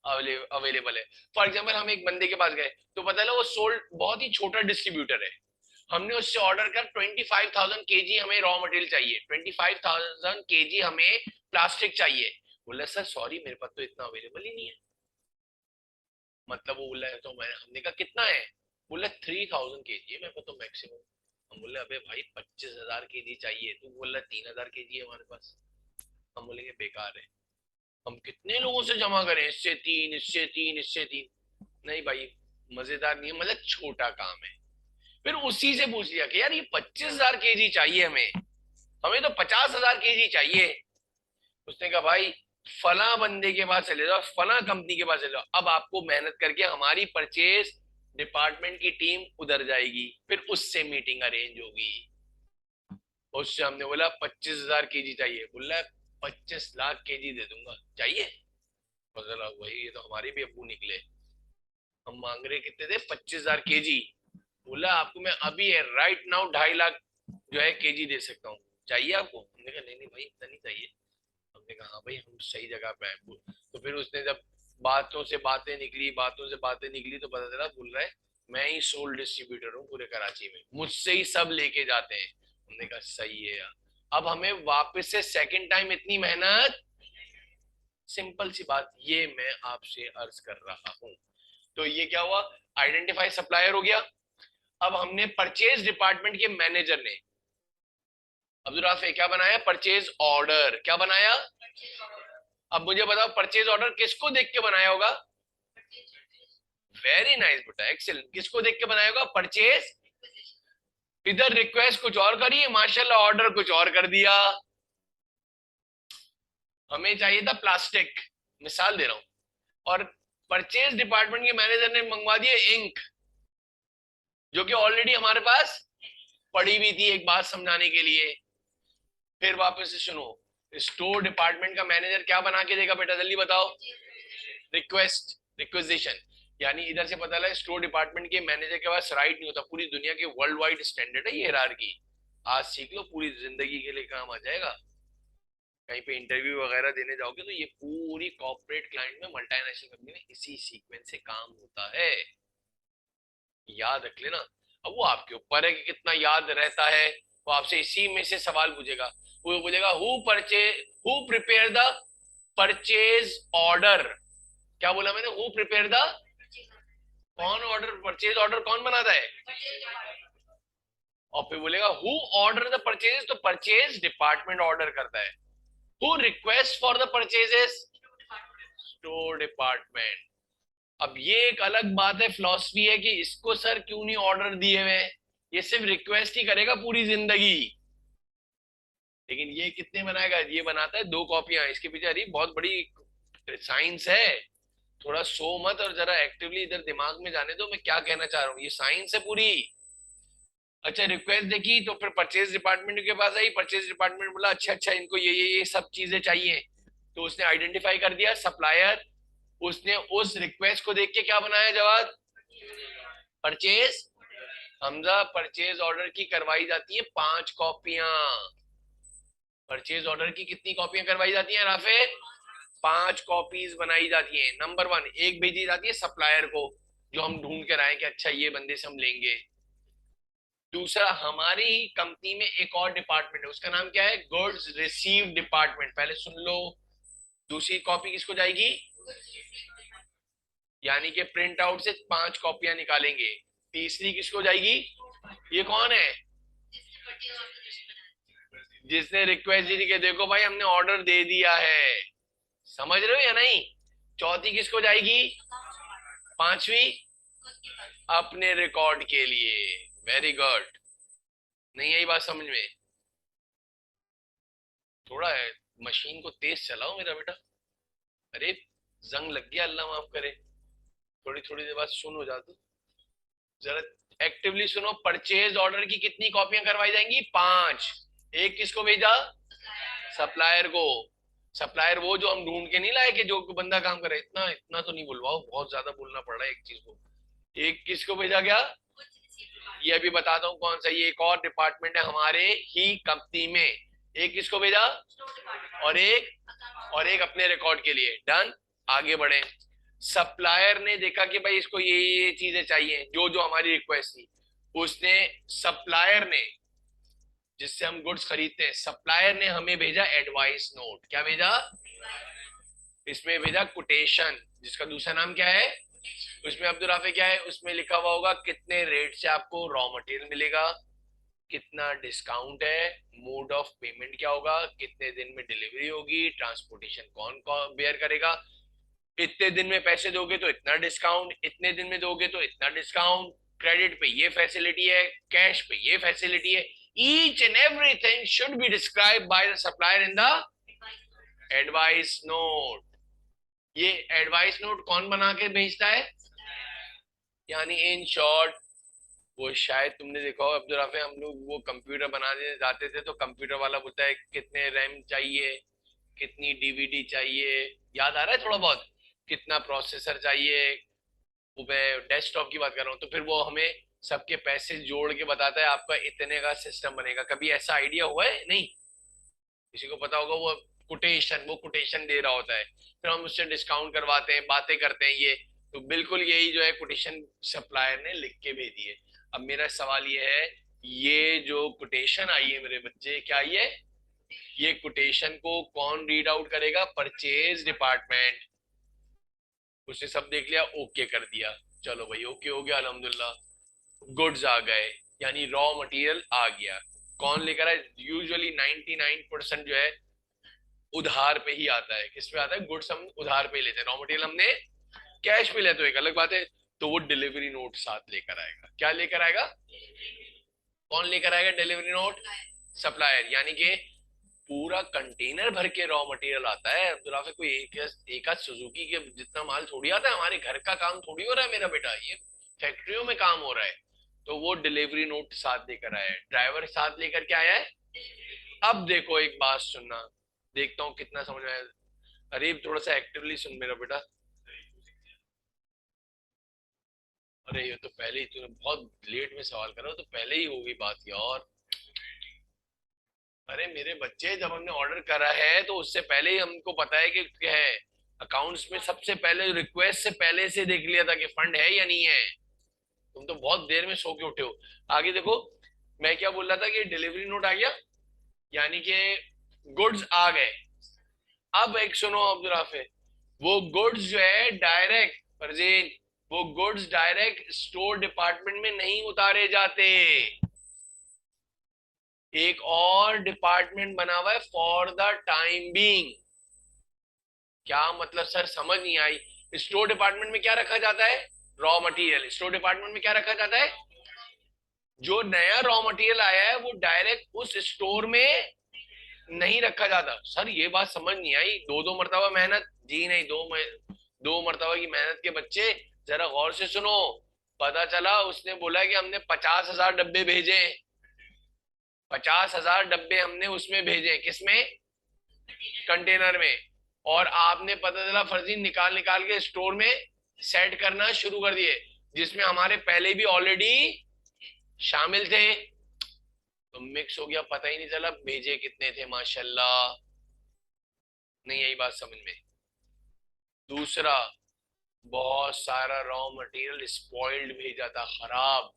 अवेलेबल है। फॉर एग्जाम्पल हम एक बंदे के पास गए, तो पता लगा वो सोल्ड, बहुत ही छोटा डिस्ट्रीब्यूटर है, हमने उससे ऑर्डर कर 25,000 केजी हमें रॉ मटेरियल चाहिए, 25,000 केजी हमें प्लास्टिक चाहिए। बोला सर सॉरी मेरे पास तो इतना अवेलेबल ही नहीं है। मतलब वो बोला है, तो मैंने, हमने कहा कितना है, बोला 3,000 केजी है मेरे पास तो मैक्सिमम। हम बोले अबे भाई 25,000 केजी चाहिए, तू बोल रहा 3,000 केजी है हमारे पास। हम बोलेंगे बेकार है, हम कितने लोगों से जमा करें, इससे तीन, इससे तीन, इससे तीन। नहीं भाई, मजेदार नहीं है, मतलब छोटा काम है। फिर उसी से पूछ लिया कि यार ये 25,000 केजी चाहिए हमें, हमें तो 50,000 केजी चाहिए। उसने कहा भाई फला बंदे के पास चले जाओ, फला कंपनी के पास चले जाओ, अब आपको मेहनत करके हमारी परचेज डिपार्टमेंट की टीम उधर जाएगी, फिर उससे मीटिंग अरेंज होगी। उससे हमने बोला 25,000 केजी चाहिए, बोल रहा है 25 लाख केजी दे दूंगा, चाहिए? बोला वही, ये तो हमारे भी अब्बू निकले। हम मांग रहे कितने थे, 25,000 केजी। बोला आपको मैं अभी है राइट नाउ 2.5 लाख जो है केजी दे सकता हूँ, चाहिए आपको? हमने कहा नहीं नहीं भाई इतना नहीं चाहिए। हमने कहा हाँ भाई हम सही जगह पे आए। तो फिर उसने जब बातों से बातें निकली, बातों से बातें निकली, तो पता चला बोल रहा है मैं ही सोल डिस्ट्रीब्यूटर हूँ पूरे कराची में, मुझसे ही सब लेके जाते हैं। हमने कहा सही है यार, अब हमें वापस से सेकंड टाइम इतनी मेहनत। सिंपल सी बात ये मैं आपसे अर्ज कर रहा हूं। तो ये क्या हुआ, आइडेंटिफाई सप्लायर हो गया। अब हमने परचेज डिपार्टमेंट के मैनेजर ने अब्दुल राफे क्या बनाया, परचेज ऑर्डर। क्या बनाया? अब मुझे बताओ परचेज ऑर्डर किसको देख के बनाया होगा? वेरी नाइस बेटा, एक्सेलेंट। किसको देख के बनाया होगा? परचेज। इधर रिक्वेस्ट कुछ और करिए, माशाल्लाह ऑर्डर कुछ और कर दिया। हमें चाहिए था प्लास्टिक, मिसाल दे रहा हूं, और परचेज डिपार्टमेंट के मैनेजर ने मंगवा दिया इंक, जो कि ऑलरेडी हमारे पास पड़ी हुई थी एक बात समझाने के लिए। फिर वापस से सुनो, स्टोर डिपार्टमेंट का मैनेजर क्या बना के देगा बेटा, जल्दी बताओ? Request, requisition. यानी इधर से पता लगा स्टोर डिपार्टमेंट के मैनेजर के पास राइट नहीं होता, पूरी दुनिया के वर्ल्ड वाइड स्टैंडर्ड है ये हिरार्की। आज सीख लो, पूरी जिंदगी के लिए काम आ जाएगा। कहीं पे इंटरव्यू वगैरह देने जाओगे तो ये पूरी कॉर्पोरेट क्लाइंट में, मल्टीनेशनल कंपनी में इसी सीक्वेंस से काम होता है, याद रख लेना। अब वो आपके ऊपर है कि कितना याद रहता है। वो आपसे इसी में से सवाल पूछेगा, वो बोलेगा who prepare the purchase order. क्या बोला मैंने? हु प्रिपेयर द, कौन ऑर्डर, परचेज ऑर्डर कौन बनाता है? और फिर बोलेगा हु ऑर्डर द परचेज, तो परचेज डिपार्टमेंट ऑर्डर करता है। Who request for the purchases? Store department. अब ये एक अलग बात है, फिलॉसफी है कि इसको सर क्यों नहीं ऑर्डर दिए हुए, ये सिर्फ रिक्वेस्ट ही करेगा पूरी जिंदगी, लेकिन ये कितने बनाएगा? ये बनाता है 2 कॉपियां। इसके पीछे अरे बहुत बड़ी साइंस है, थोड़ा सो मत और जरा एक्टिवली इधर दिमाग में जाने दो मैं क्या कहना चाह रहा हूँ, ये साइंस है पूरी। अच्छा रिक्वेस्ट देखी तो फिर परचेज डिपार्टमेंट के पास आई, परचेज डिपार्टमेंट बोला अच्छा अच्छा इनको ये सब चीजें चाहिए, तो उसने आइडेंटिफाई कर दिया सप्लायर। उसने उस रिक्वेस्ट को देख के क्या बनाया जवाब? परचेज। हमजा परचेज ऑर्डर की करवाई जाती है 5 कॉपियां। परचेज ऑर्डर की कितनी कॉपियां करवाई जाती हैं राफे? 5 कॉपीज बनाई जाती हैं। नंबर 1, एक भेजी जाती है सप्लायर को जो हम ढूंढ कर आए कि अच्छा ये बंदे से हम लेंगे। दूसरा, हमारी कंपनी में एक और डिपार्टमेंट है, उसका नाम क्या है? Goods receive department. पहले सुन लो, दूसरी कॉपी किसको जाएगी? यानी कि प्रिंट आउट से 5 कॉपियां निकालेंगे। तीसरी किसको जाएगी? ये कौन है? जिसने रिक्वेस्ट दी थी कि देखो भाई हमने ऑर्डर दे दिया है, समझ रहे हो या नहीं? चौथी किसको जाएगी? पांचवी अपने रिकॉर्ड के लिए। Very good. नहीं आई बात समझ में? थोड़ा है, मशीन को तेज चलाओ मेरा बेटा। अरे जंग लग गया, अल्लाह माफ करे। थोड़ी थोड़ी देर बाद सुन हो जाती, जरा एक्टिवली सुनो। परचेज ऑर्डर की कितनी कॉपियां करवाई जाएंगी? 5। एक किसको भेजा? सप्लायर को। सप्लायर वो जो हम ढूंढ के नहीं लाए कि जो बंदा काम करे, इतना इतना तो नहीं बुलवाओ, बहुत ज्यादा बोलना पड़ रहा है एक चीज को। एक किसको भेजा गया? ये अभी बताता हूँ कौन सा, ये एक और डिपार्टमेंट है हमारे ही कंपनी में। एक किसको भेजा? और एक अपने रिकॉर्ड के लिए। डन, आगे बढ़े। सप्लायर ने देखा कि भाई इसको ये चीजें चाहिए जो जो हमारी रिक्वेस्ट थी। उसने, सप्लायर ने, जिससे हम गुड्स खरीदते हैं, सप्लायर ने हमें भेजा एडवाइस नोट। क्या भेजा? इसमें भेजा कोटेशन, जिसका दूसरा नाम क्या है? उसमें अब्दुल राफे क्या है? उसमें लिखा हुआ होगा कितने रेट से आपको रॉ मटेरियल मिलेगा, कितना डिस्काउंट है, मोड ऑफ पेमेंट क्या होगा, कितने दिन में डिलीवरी होगी, ट्रांसपोर्टेशन कौन कौन बेयर करेगा, इतने दिन में पैसे दोगे तो इतना डिस्काउंट, इतने दिन में दोगे तो इतना डिस्काउंट, क्रेडिट पे ये फैसिलिटी है, कैश पे ये फैसिलिटी है। Each and everything should be describe by the supplier in the advice note. ये एडवाइस नोट कौन बना के भेजता है, यानी इन शॉर्ट, वो शायद तुमने देखा हो अब्दुल राफे, हम लोग वो कंप्यूटर बनाने जाते थे तो कंप्यूटर वाला बोलता है कितने रैम चाहिए, कितनी डीवीडी चाहिए, याद आ रहा है थोड़ा बहुत, कितना प्रोसेसर चाहिए, वो मैं डेस्कटॉप की बात कर रहा हूँ, तो फिर वो हमें सबके पैसे जोड़ के बताता है आपका इतने का सिस्टम बनेगा। कभी ऐसा आइडिया हुआ है? नहीं, किसी को पता होगा, वो कोटेशन दे रहा होता है, फिर हम उससे डिस्काउंट करवाते हैं, बातें करते हैं ये, तो बिल्कुल यही जो है कोटेशन सप्लायर ने लिख के भेजी है। अब मेरा सवाल ये है, ये जो कोटेशन आई है मेरे बच्चे, क्या ये कोटेशन को कौन रीड आउट करेगा, परचेज डिपार्टमेंट। उसने सब देख लिया, ओके कर दिया, चलो भाई ओके हो गया अल्हम्दुलिल्लाह, गुड्स आ गए, यानी रॉ मटेरियल आ गया। कौन लेकर आए, यूजुअली 99% जो है उधार पे ही आता है। किस पे आता है, गुड्स हम उधार पे लेते हैं, रॉ मटेरियल हमने कैश पे लेते, तो एक अलग बात है। तो वो डिलीवरी नोट साथ लेकर आएगा। क्या लेकर आएगा, कौन लेकर आएगा डिलीवरी नोट, सप्लायर। यानी कि पूरा कंटेनर भर के रॉ मटेरियल आता है अब्दुल राफिक, कोई एक आध सुजुकी के जितना माल थोड़ी आता है, हमारे घर का काम थोड़ी हो रहा है मेरा बेटा, ये फैक्ट्रियों में काम हो रहा है। तो वो डिलीवरी नोट साथ लेकर आया है, ड्राइवर साथ लेकर के आया है। अब देखो एक बात सुनना, देखता हूँ कितना समझ में आया। अरे थोड़ा सा एक्टिवली सुन मेरा बेटा। अरे ये तो पहले ही तूने बहुत लेट में सवाल करा, तो पहले ही होगी बात यार। अरे मेरे बच्चे, जब हमने ऑर्डर करा है तो उससे पहले ही हमको पता है कि क्या है, अकाउंट्स में सबसे पहले रिक्वेस्ट से पहले से देख लिया था कि फंड है या नहीं है। तुम तो बहुत देर में सो के उठे हो। आगे देखो, मैं क्या बोल रहा था कि डिलीवरी नोट आ गया, यानी कि गुड्स आ गए। अब एक सुनो अब्दुल राफे, वो गुड्स जो है डायरेक्ट, फरजीन, वो गुड्स डायरेक्ट स्टोर डिपार्टमेंट में नहीं उतारे जाते, एक और डिपार्टमेंट बना हुआ है फॉर द टाइम बीइंग। क्या मतलब सर, समझ नहीं आई। स्टोर डिपार्टमेंट में क्या रखा जाता है, रॉ मटेरियल। स्टोर डिपार्टमेंट में क्या रखा जाता है, जो नया रॉ मटेरियल आया है वो डायरेक्ट उस स्टोर में नहीं रखा जाता। सर ये बात समझ नहीं आई, दो दो मरतबा मेहनत, जी नहीं, दो मरतबा की मेहनत के बच्चे, जरा गौर से सुनो। पता चला उसने बोला कि हमने 50,000 डब्बे भेजे, 50,000 डब्बे हमने उसमें भेजे, किसमें, कंटेनर में। और आपने पता चला फर्जी निकाल निकाल के स्टोर में सेट करना शुरू कर दिए, जिसमें हमारे पहले भी ऑलरेडी शामिल थे, तो मिक्स हो गया, पता ही नहीं चला भेजे कितने थे माशाल्लाह। नहीं आई बात समझ में। दूसरा, बहुत सारा रॉ मटेरियल स्पॉइल्ड भेजा था, खराब,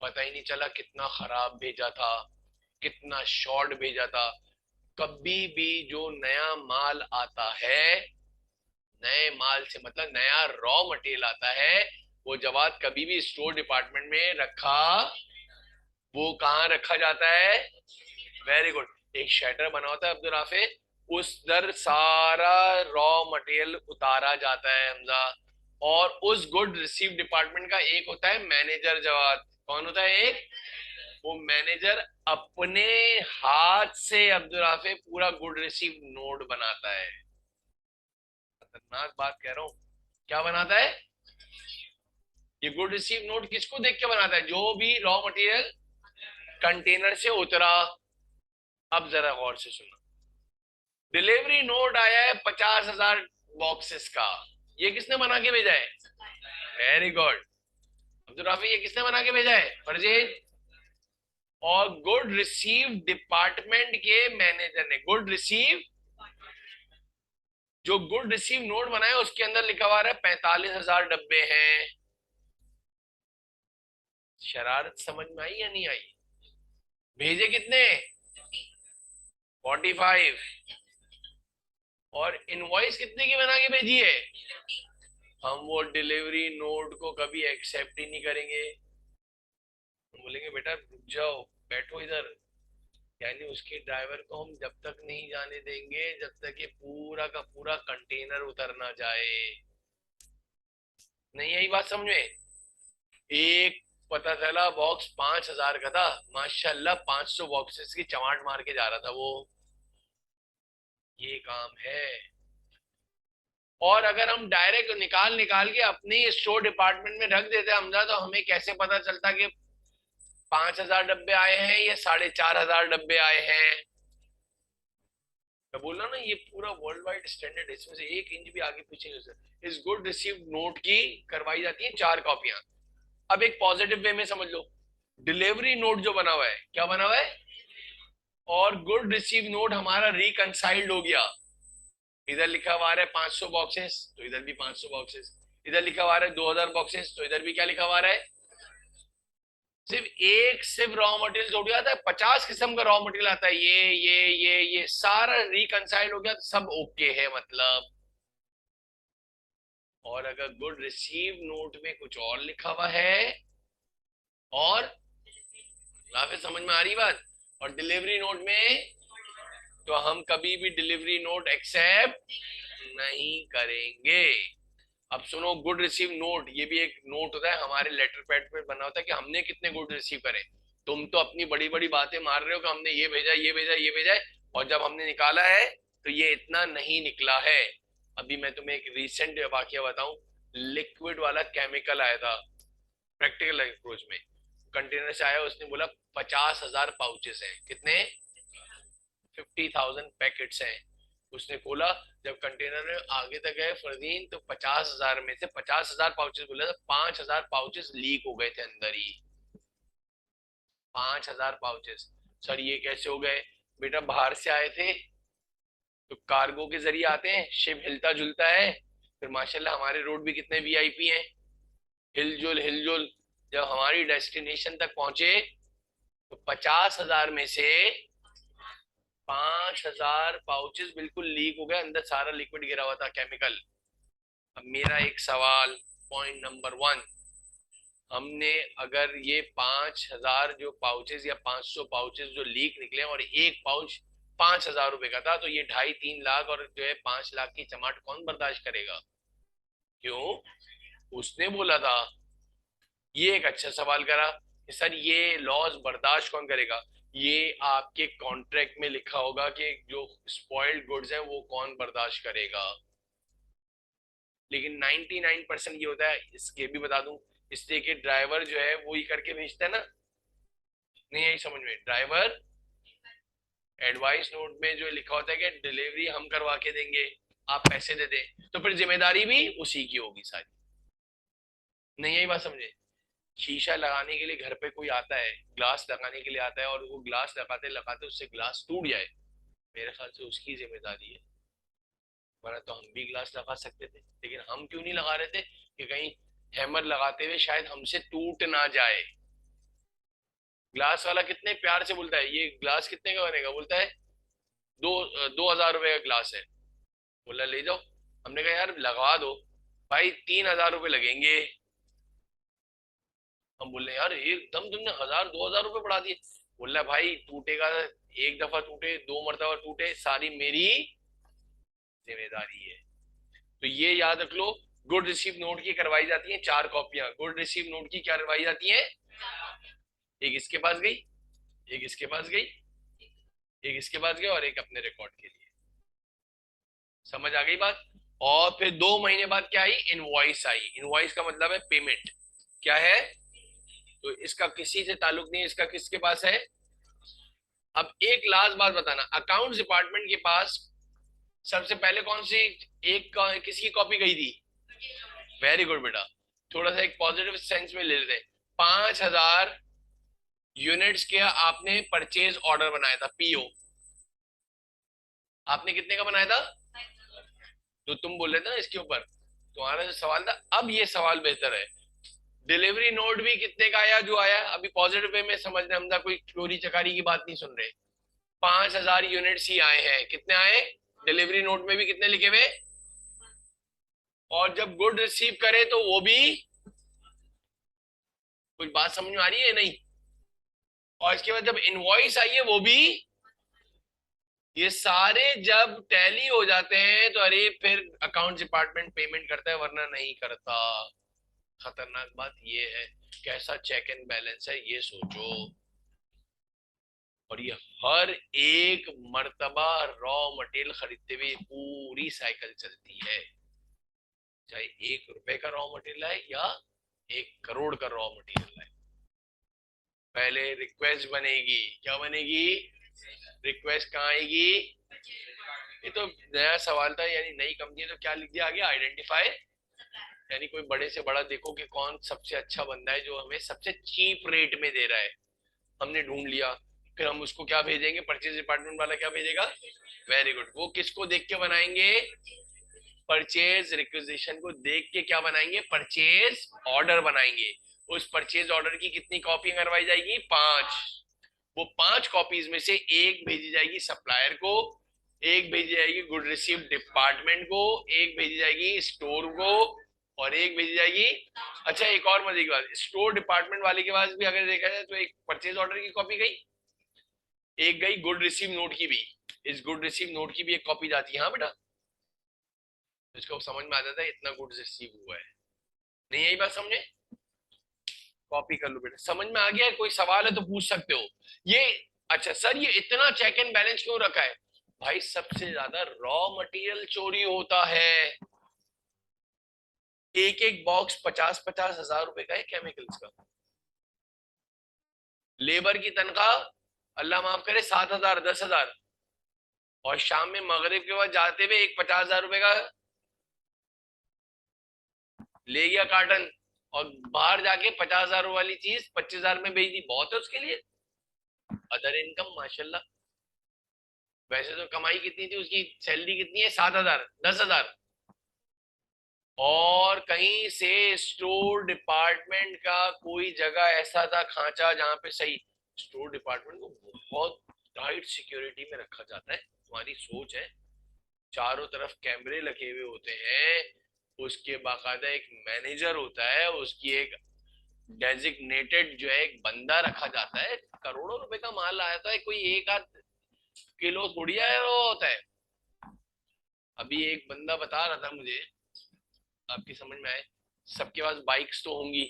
पता ही नहीं चला कितना खराब भेजा था, कितना शॉर्ट भेजा था। कभी भी जो नया माल आता है, नए माल से मतलब नया रॉ मटेरियल आता है, वो जवाब कभी भी स्टोर डिपार्टमेंट में रखा, वो कहाँ रखा जाता है, वेरी गुड, एक शेटर बना होता है अब्दुल राफे, उस दर सारा रॉ मटेरियल उतारा जाता है हमजा। और उस गुड रिसीव डिपार्टमेंट का एक होता है मैनेजर जवाब। कौन होता है एक, वो मैनेजर अपने हाथ से अब्दुल राफे पूरा गुड रिसीव नोट बनाता है। खतरनाक बात कह रहा हूं, क्या बनाता है, ये गुड रिसीव नोट किसको देख के बनाता है, जो भी रॉ मटेरियल कंटेनर से उतरा। अब जरा गौर से सुनो, डिलीवरी नोट आया है 50,000 बॉक्सेस का, ये किसने बना के भेजा है, वेरी गुड अब्दुल राफी, ये किसने बना के भेजा है, फरजीन। और गुड रिसीव डिपार्टमेंट के मैनेजर ने, गुड रिसीव, जो गुड रिसीव नोट बनाया उसके अंदर लिखा हुआ है 45,000 डब्बे हैं। शरारत समझ में आई या नहीं आई, भेजे कितने, 45, और इनवॉइस कितने की बना के भेजी है, हम वो डिलीवरी नोट को कभी एक्सेप्ट ही नहीं करेंगे। हम बोलेंगे बेटा रुक जाओ, बैठो इधर। यानी उसके ड्राइवर को हम जब तक नहीं जाने देंगे जब तक ये पूरा का पूरा कंटेनर उतर ना जाए। नहीं यही बात समझ में? एक पता चला बॉक्स 5,000 का था, माशाल्लाह 500 बॉक्सेस की चमाट मार के जा रहा था वो। ये काम है। और अगर हम डायरेक्ट निकाल निकाल के अपने स्टोर डिपार्टमेंट में रख देते हमजा, तो हमें कैसे पता चलता कि 5,000 डब्बे आए हैं या 4,500 डब्बे आए हैं? मैं बोल रहा ना, ये पूरा वर्ल्ड वाइड स्टैंडर्ड, इसमें से 1 इंच भी आगे पीछे नहीं हो सकता। इस गुड रिसीव्ड नोट की करवाई जाती है 4 कॉपियां। अब एक पॉजिटिव वे में समझ लो, डिलीवरी नोट जो बना हुआ है, क्या बना हुआ है? और गुड रिसीव नोट हमारा रिकंसाइल्ड हो गया। इधर लिखा हुआ है 500 बॉक्सेस, तो इधर भी 500 बॉक्सेस। इधर लिखा हुआ है 2,000 बॉक्सेस, तो इधर भी क्या लिखा हुआ है? सिर्फ रॉ मटेरियल थोड़ी आता है, 50 किस्म का रॉ मटेरियल आता है। ये सारा रिकंसाइल हो गया, तो सब ओके है मतलब। और अगर गुड रिसीव नोट में कुछ और लिखा हुआ है, और फिर समझ में आ रही बात, और डिलीवरी नोट में, तो हम कभी भी डिलीवरी नोट एक्सेप्ट नहीं करेंगे। अब सुनो, गुड रिसीव नोट, ये भी एक नोट होता है हमारे लेटर पैड पे बना होता है कि हमने कितने गुड रिसीव करे। तुम तो अपनी बड़ी बड़ी बातें मार रहे हो कि हमने ये भेजा ये भेजा ये भेजा है, और जब हमने निकाला है तो ये इतना नहीं निकला है। अभी मैं तुम्हें एक रिसेंट वाकया बताऊं। लिक्विड वाला केमिकल आया था प्रैक्टिकल अप्रोच में, कंटेनर से आया, उसने बोला 50,000 पाउचेस हैं। कितने? 50,000 पैकेट्स हैं। उसने खोला, जब कंटेनर में आगे तक गए फरदीन, तो 50,000 में से 50,000 पाउचेस बोले तो 5,000 पाउचेस लीक हो गए थे अंदर ही। 5,000 पाउचेस। सर ये कैसे हो गए? बेटा बाहर से आए थे, तो कार्गो के जरिए आते हैं, शिप हिलता जुलता है। फिर माशाल्लाह हमारे रोड भी कितने वीआईपी हैं, हिलजुल हिलजुल। जब हमारी डेस्टिनेशन तक पहुंचे, तो 50,000 में से 5,000 पाउचेस बिल्कुल लीक हो गए, अंदर सारा लिक्विड गिरा हुआ था, केमिकल। अब मेरा एक सवाल, पॉइंट नंबर 1, हमने अगर ये 5,000 जो पाउचेस या 500 पाउचेस जो लीक निकले, और एक पाउच 5,000 रुपए का था, तो ये 2.5-3 लाख और जो है 5 लाख की चमाट कौन बर्दाश्त करेगा? क्यों? उसने बोला था। ये एक अच्छा सवाल करा कि सर ये लॉस बर्दाश्त कौन करेगा? ये आपके कॉन्ट्रैक्ट में लिखा होगा कि जो स्पॉइल्ड गुड्स हैं वो कौन बर्दाश्त करेगा। लेकिन 99% ये होता है, इसके भी बता दूं, इसलिए कि ड्राइवर जो है वो ही करके भेजता है ना। नहीं यही समझ में, ड्राइवर एडवाइस नोट में जो लिखा होता है कि डिलीवरी हम करवा के देंगे, आप पैसे दे दें, तो फिर जिम्मेदारी भी उसी की होगी सारी। नहीं यही बात समझे? शीशा लगाने के लिए घर पे कोई आता है, ग्लास लगाने के लिए आता है, और वो ग्लास लगाते लगाते उससे ग्लास टूट जाए, मेरे ख्याल से उसकी जिम्मेदारी है। वरना तो हम भी ग्लास लगा सकते थे, लेकिन हम क्यों नहीं लगा रहे थे कि कहीं हैमर लगाते हुए शायद हमसे टूट ना जाए। ग्लास वाला कितने प्यार से बोलता है, ये ग्लास कितने का बनेगा? बोलता है 2,000 रुपए का ग्लास है। बोला ले जाओ। हमने कहा यार लगवा दो। भाई 3,000 रुपए लगेंगे। हम बोले यार एकदम तुमने 1,000-2,000 रुपए बढ़ा दिए। बोला भाई टूटेगा, एक दफा टूटे, 2 मरतबा टूटे, सारी मेरी जिम्मेदारी है। तो ये याद रख लो, गुड रिसीव नोट की करवाई जाती है 4 कॉपियां। गुड रिसीव नोट की क्या करवाई जाती है? एक इसके पास गई, एक इसके पास गई, एक इसके पास गई, और एक अपने रिकॉर्ड के लिए। समझ आ गई बात? और फिर 2 महीने बाद क्या आई? इनवॉइस आई। इनवॉइस का मतलब है पेमेंट। क्या है? तो इसका किसी से ताल्लुक नहीं, इसका किसके पास है? अब एक लास्ट बात बताना, अकाउंट्स डिपार्टमेंट के पास सबसे पहले कौन सी किसकी कॉपी गई थी? वेरी गुड बेटा। थोड़ा सा एक पॉजिटिव सेंस में ले लेते हैं। 5,000 यूनिट्स के आपने परचेज ऑर्डर बनाया था, पीओ। आपने कितने का बनाया था? तो तुम बोल रहे थे ना इसके ऊपर, तुम्हारा जो सवाल था, अब ये सवाल बेहतर है। डिलीवरी नोट भी कितने का आया जो आया? अभी पॉजिटिव वे में समझना, हम कोई चोरी चकारी की बात नहीं सुन रहे। 5,000 यूनिट्स ही आए हैं। कितने आए? डिलीवरी नोट में भी कितने लिखे हुए? और जब गुड रिसीव करे तो वो भी। कुछ बात समझ में आ रही है नहीं? और इसके बाद जब इनवॉइस आई है वो भी, ये सारे जब टैली हो जाते हैं तो अरे फिर अकाउंट डिपार्टमेंट पेमेंट करता है वरना नहीं करता। खतरनाक बात ये है, कैसा चेक एंड बैलेंस है ये सोचो। और ये हर एक मर्तबा रॉ मटेरियल खरीदते हुए पूरी साइकिल चलती है, चाहे 1 रुपए का रॉ मटेरियल है या 1 करोड़ का रॉ मटेरियल है। पहले रिक्वेस्ट बनेगी, क्या बनेगी, रिक्वेस्ट कहाँ आएगी। ये तो नया सवाल था, यानी नई कंपनी है तो क्या लिख दिया आगे, आइडेंटिफाई, यानी कोई बड़े से बड़ा देखो कि कौन सबसे अच्छा बंदा है जो हमें सबसे चीप रेट में दे रहा है। हमने ढूंढ लिया, फिर हम उसको क्या भेजेंगे, परचेज डिपार्टमेंट वाला क्या भेजेगा, वेरी गुड। वो किसको देख के बनाएंगे, परचेज रिक्विजिशन को देख के क्या बनाएंगे, परचेज ऑर्डर बनाएंगे। उस परचेज ऑर्डर की कितनी कॉपी करवाई जाएगी, 5। वो 5 कॉपीज में से एक भेजी जाएगी सप्लायर को, एक भेजी जाएगी गुड रिसीव डिपार्टमेंट को, एक भेजी जाएगी स्टोर को, और एक भेजी जाएगी। अच्छा एक और मजे की बात, स्टोर डिपार्टमेंट वाले के पास भी अगर देखा जाए तो एक परचेज ऑर्डर की कॉपी गई, एक गई गुड रिसीव नोट की भी। इस गुड रिसीव नोट की भी एक कॉपी जाती है, हाँ बेटा, इसको समझ में आ जाता है इतना गुड रिसीव हुआ है। नहीं यही बात समझे, कॉपी कर लो बेटा, समझ में आ गया है, कोई सवाल है तो पूछ सकते हो। ये अच्छा सर ये इतना चेक एंड बैलेंस क्यों रखा है, भाई सबसे ज्यादा रॉ मटेरियल चोरी होता है। एक एक बॉक्स 50-50 हजार रुपए का है केमिकल्स का। लेबर की तनख्वाह अल्लाह माफ करे 7,000 10,000, और शाम में मगरिब के बाद जाते हुए एक 50,000 रुपए का ले गया कार्टन, और बाहर जाके 50,000 वाली चीज 25,000 में बेच दी, बहुत है उसके लिए। अदर इनकम माशाल्लाह, वैसे तो कमाई कितनी थी उसकी, सैलरी कितनी है, 7,000 10,000, और कहीं से स्टोर डिपार्टमेंट का कोई जगह ऐसा था खांचा जहां पे सही, स्टोर डिपार्टमेंट को बहुत टाइट सिक्योरिटी में रखा जाता है, तुम्हारी सोच है, चारों तरफ कैमरे लगे हुए होते हैं, उसके बाकायदा एक मैनेजर होता है, उसकी एक डेजिग्नेटेड जो है एक बंदा रखा जाता है। करोड़ों रुपए का माल आया था, कोई एक आध किलो थोड़ी आया वो होता है। अभी एक बंदा बता रहा था मुझे, आपकी समझ में आए, सबके पास बाइक्स तो होंगी,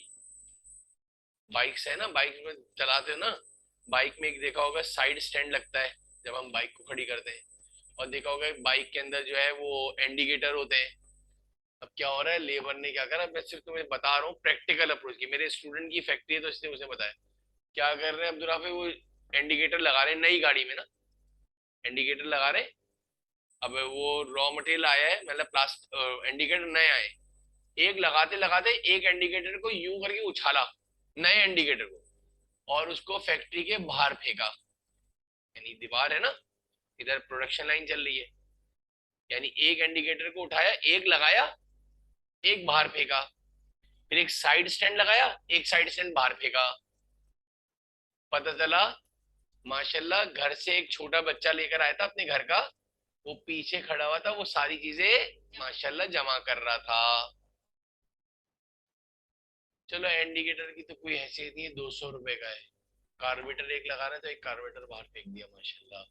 बाइक्स है ना, बाइक में चलाते हो ना, बाइक में एक देखा होगा साइड स्टैंड लगता है जब हम बाइक को खड़ी करते हैं, और देखा होगा बाइक के अंदर जो है वो इंडिकेटर होते हैं। अब क्या हो रहा है, लेबर ने क्या करा, मैं सिर्फ तुम्हें बता रहा हूँ प्रैक्टिकल अप्रोच की, मेरे स्टूडेंट की फैक्ट्री है तो इसने मुझे बताया, क्या कर रहे हैं अब्दुल राफे, वो इंडिकेटर लगा रहे हैं नई गाड़ी में ना, इंडिकेटर लगा रहे हैं। अब वो रॉ मटेरियल आया है, मतलब प्लास्टिक इंडिकेटर नए आए, एक लगाते लगाते एक इंडिकेटर को यूं करके उछाला, नए इंडिकेटर को, और उसको फैक्ट्री के बाहर फेंका। यानी दीवार है ना, इधर प्रोडक्शन लाइन चल रही है, यानी एक इंडिकेटर को उठाया, एक लगाया, एक बाहर फेंका, फिर एक साइड स्टैंड लगाया, एक साइड स्टैंड बाहर फेंका। पता चला माशाल्लाह घर से एक छोटा बच्चा लेकर आया था अपने घर का, वो पीछे खड़ा हुआ था, वो सारी चीजें माशाल्लाह जमा कर रहा था। चलो इंडिकेटर की तो कोई हैसियत नहीं है, 200 रुपए का है, कार्बेटर एक लगा रहे तो एक कार्बेटर बाहर फेंक दिया माशाल्लाह।